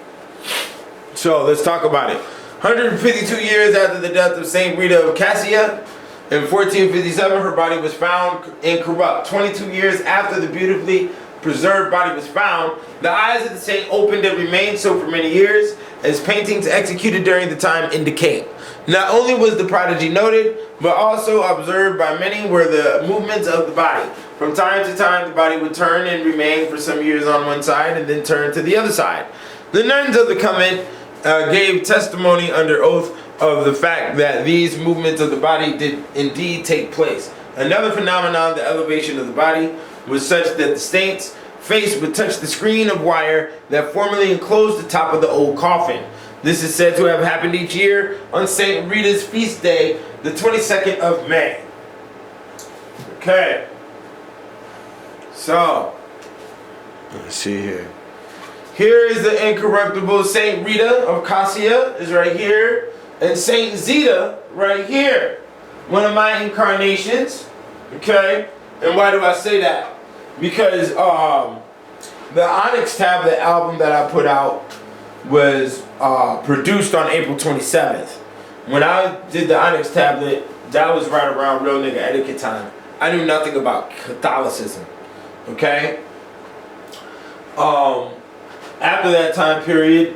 So let's talk about it. 152 years after the death of Saint Rita of Cassia, in 1457, her body was found incorrupt. 22 years after the beautifully preserved body was found, the eyes of the saint opened and remained so for many years, as paintings executed during the time indicate. Not only was the prodigy noted, but also observed by many were the movements of the body. From time to time, the body would turn and remain for some years on one side, and then turn to the other side. The nuns of the convent gave testimony under oath of the fact that these movements of the body did indeed take place. Another phenomenon, the elevation of the body, was such that the saint's face would touch the screen of wire that formerly enclosed the top of the old coffin. This is said to have happened each year on St. Rita's feast day, the 22nd of May. Okay. So, Let's see here. Here is the incorruptible Saint Rita of Cassia is right here, and Saint Zita right here. One of my incarnations. Okay, and why do I say that? Because the Onyx Tablet album that I put out was produced on April 27th. When I did the Onyx Tablet, that was right around Real Nigga Etiquette time. I knew nothing about Catholicism. Okay. After that time period,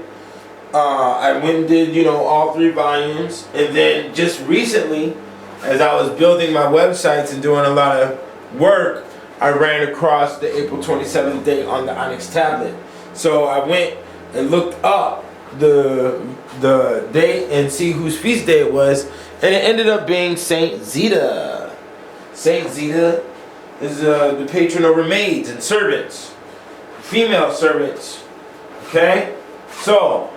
I went and did, you know, all 3 volumes, and then just recently, as I was building my websites and doing a lot of work, I ran across the April 27th date on the Onyx Tablet. So I went and looked up the date and see whose feast day it was, and it ended up being Saint Zita. Saint Zita is the patron of her maids and servants, female servants. Okay, so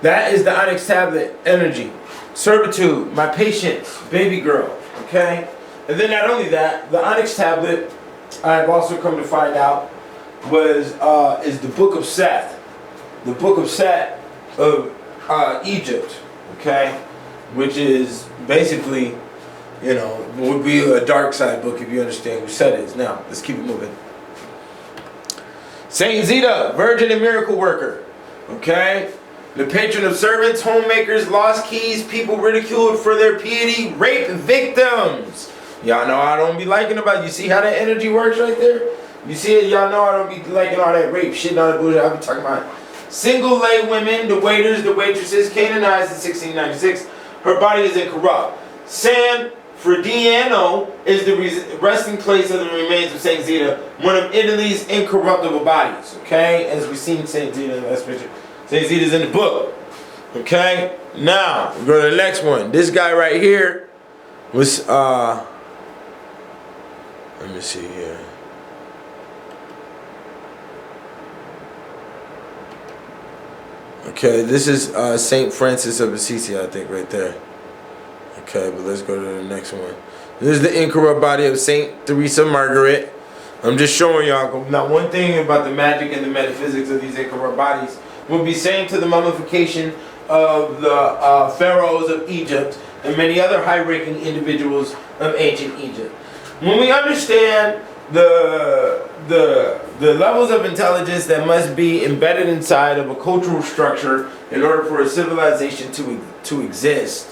that is the Onyx Tablet energy. Servitude, my patience, baby girl. Okay, and then not only that, the Onyx Tablet, I've also come to find out, is the Book of Seth. The Book of Seth of Egypt. Okay, which is basically, you know, would be a dark side book if you understand who Seth is. Now, let's keep it moving. Saint Zita, virgin and miracle worker. Okay, the patron of servants, homemakers, lost keys, people ridiculed for their piety, rape victims. Y'all know I don't be liking about. You see how that energy works right there? You see it? Y'all know I don't be liking all that rape shit, all that bullshit. I be talking about single lay women, the waiters, the waitresses, canonized in 1696. Her body is incorrupt. San Frediano is the resting place of the remains of Saint Zita, one of Italy's incorruptible bodies. Okay, as we've seen Saint Zita in the last picture. Saint Zita's in the book. Okay, now we go to the next one. This guy right here was let me see here. Okay, this is Saint Francis of Assisi, I think, right there. Okay, but let's go to the next one. This is the incorrupt body of Saint Teresa Margaret. I'm just showing y'all. Now, one thing about the magic and the metaphysics of these incorrupt bodies will be same to the mummification of the pharaohs of Egypt and many other high-ranking individuals of ancient Egypt. When we understand the levels of intelligence that must be embedded inside of a cultural structure in order for a civilization to exist,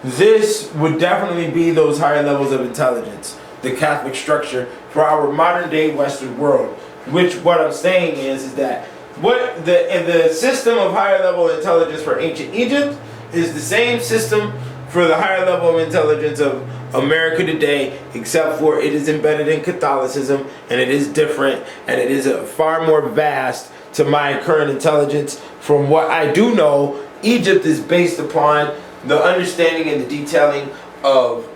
this would definitely be those higher levels of intelligence, the Catholic structure for our modern day Western world. Which what I'm saying is that what the system of higher level intelligence for ancient Egypt is the same system for the higher level of intelligence of America today, except for it is embedded in Catholicism, and it is different, and it is far more vast to my current intelligence. From what I do know, Egypt is based upon the understanding and the detailing of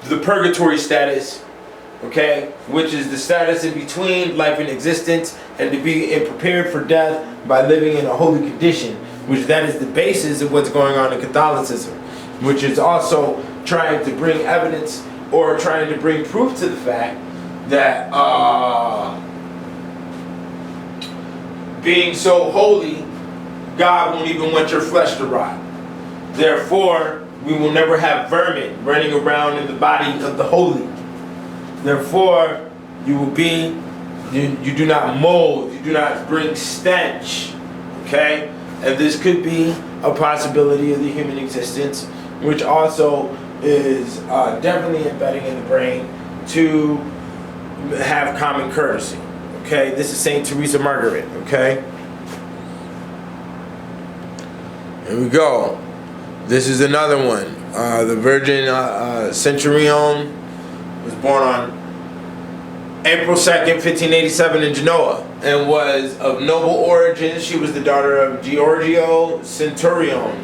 the purgatory status, okay, which is the status in between life and existence, and to be prepared for death by living in a holy condition, which that is the basis of what's going on in Catholicism, which is also trying to bring evidence or trying to bring proof to the fact that being so holy, God won't even want your flesh to rot. Therefore, we will never have vermin running around in the body of the holy. Therefore, you do not mold, you do not bring stench, okay? And this could be a possibility of the human existence, which also is definitely embedding in the brain to have common courtesy, okay? This is Saint Teresa Margaret, okay? Here we go. This is another one. The Virgin Centurion was born on April 2nd, 1587 in Genoa, and was of noble origins. She was the daughter of Giorgio Centurion,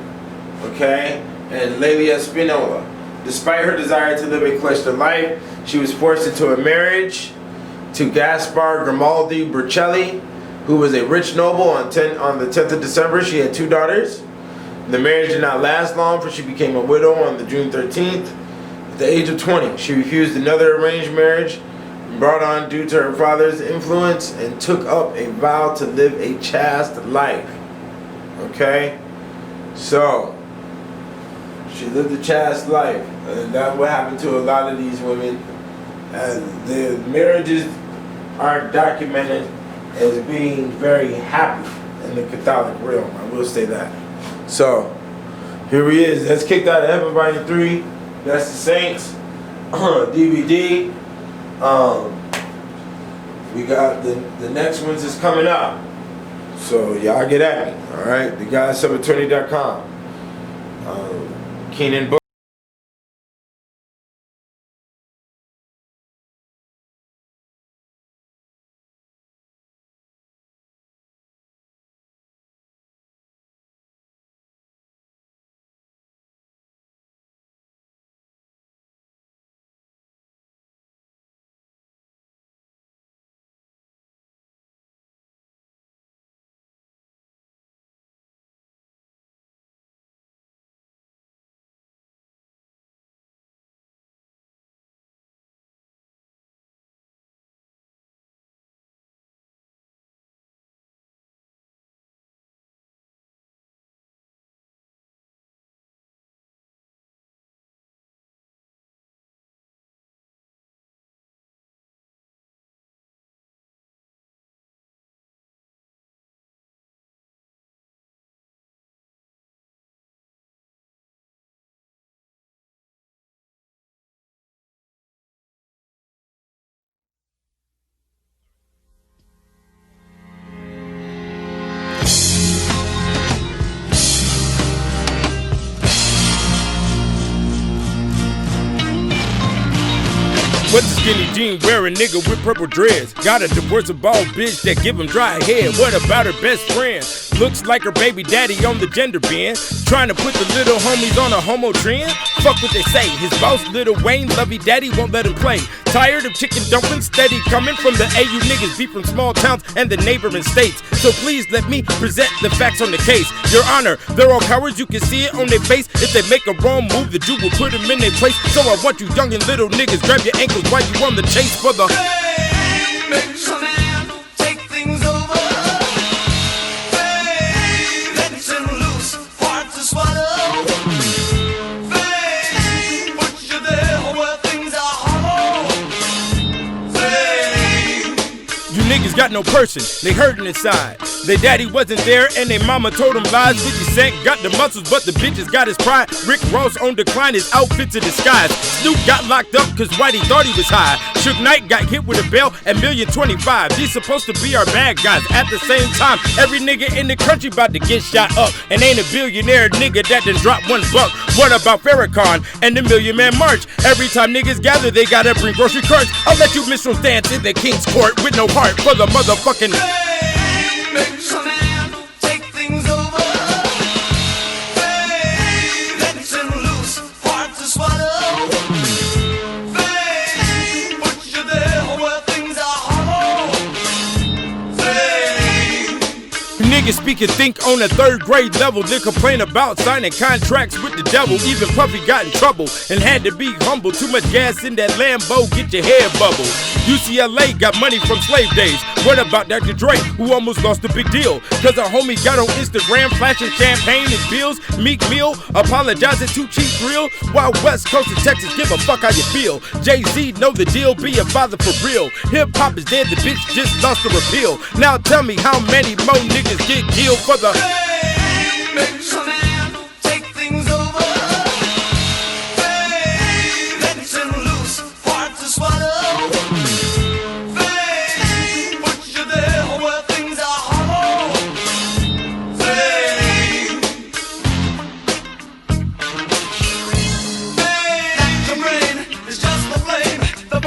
okay, and Lelia Spinola. Despite her desire to live a cloister life, she was forced into a marriage to Gaspar Grimaldi Burcelli, who was a rich noble. On the 10th of December, she had 2 daughters. The marriage did not last long, for she became a widow on the June 13th. At the age of 20, she refused another arranged marriage brought on due to her father's influence, and took up a vow to live a chaste life. Okay? So, she lived a chaste life. And that's what happened to a lot of these women. Their marriages are documented as being very happy in the Catholic realm. I will say that. So, here he is. That's Kicked Out of Heaven Volume 3. That's the Saints DVD. We got the next ones is coming up. So y'all get at me. Alright? TheGuy720.com. Keenan Book. What's the skinny jean wearing nigga with purple dreads? Got a divorce bald bitch that give him dry hair. What about her best friend? Looks like her baby daddy on the gender bend. Trying to put the little homies on a homo trend? Fuck what they say. His boss, Lil Wayne, lovey daddy won't let him play. Tired of chicken dumplings steady coming from the AU niggas, be from small towns and the neighboring states. So please let me present the facts on the case. Your Honor, they're all cowards, you can see it on their face. If they make a wrong move, the Jew will put them in their place. So I want you young and little niggas, grab your ankles while you on the chase for the hey, makes a man take things over. Hey, lets him loose, hard to swallow. Hey, put you there where things are hollow. Hey, you niggas got no person, they hurting inside. Their daddy wasn't there and their mama told them lies. 50 Cent got the muscles but the bitches got his pride. Rick Ross on decline, his outfit to disguise. Snoop got locked up cause Whitey thought he was high. Suge Knight got hit with a bell at $1,025,000. These supposed to be our bad guys. At the same time, every nigga in the country about to get shot up. And ain't a billionaire nigga that done dropped $1. What about Farrakhan and the Million Man March? Every time niggas gather, they gotta bring grocery carts. I'll let you minstrels dance in the King's Court with no heart for the motherfucking makes a man take things over. Hey, lets him loose, hard to swallow. Hey, put you there where things are hollow. Hey, niggas speak and think on a 3rd grade level, then complain about signing contracts with the devil. Even Puffy got in trouble and had to be humble. Too much gas in that Lambo, get your hair bubble. UCLA got money from slave days. What about Dr. Dre, who almost lost a big deal? Cause a homie got on Instagram flashing champagne and bills. Meek Mill apologizing to Cheap Thrill. While West Coast of Texas give a fuck how you feel. Jay-Z know the deal, be a father for real. Hip-hop is dead, the bitch just lost the repeal. Now tell me how many more niggas get killed for the hey, makes a man take things over. Hey, lets him loose, hard to swallow. Hey, put you there where things are hollow. Hey, hey, your brain is just a flame. The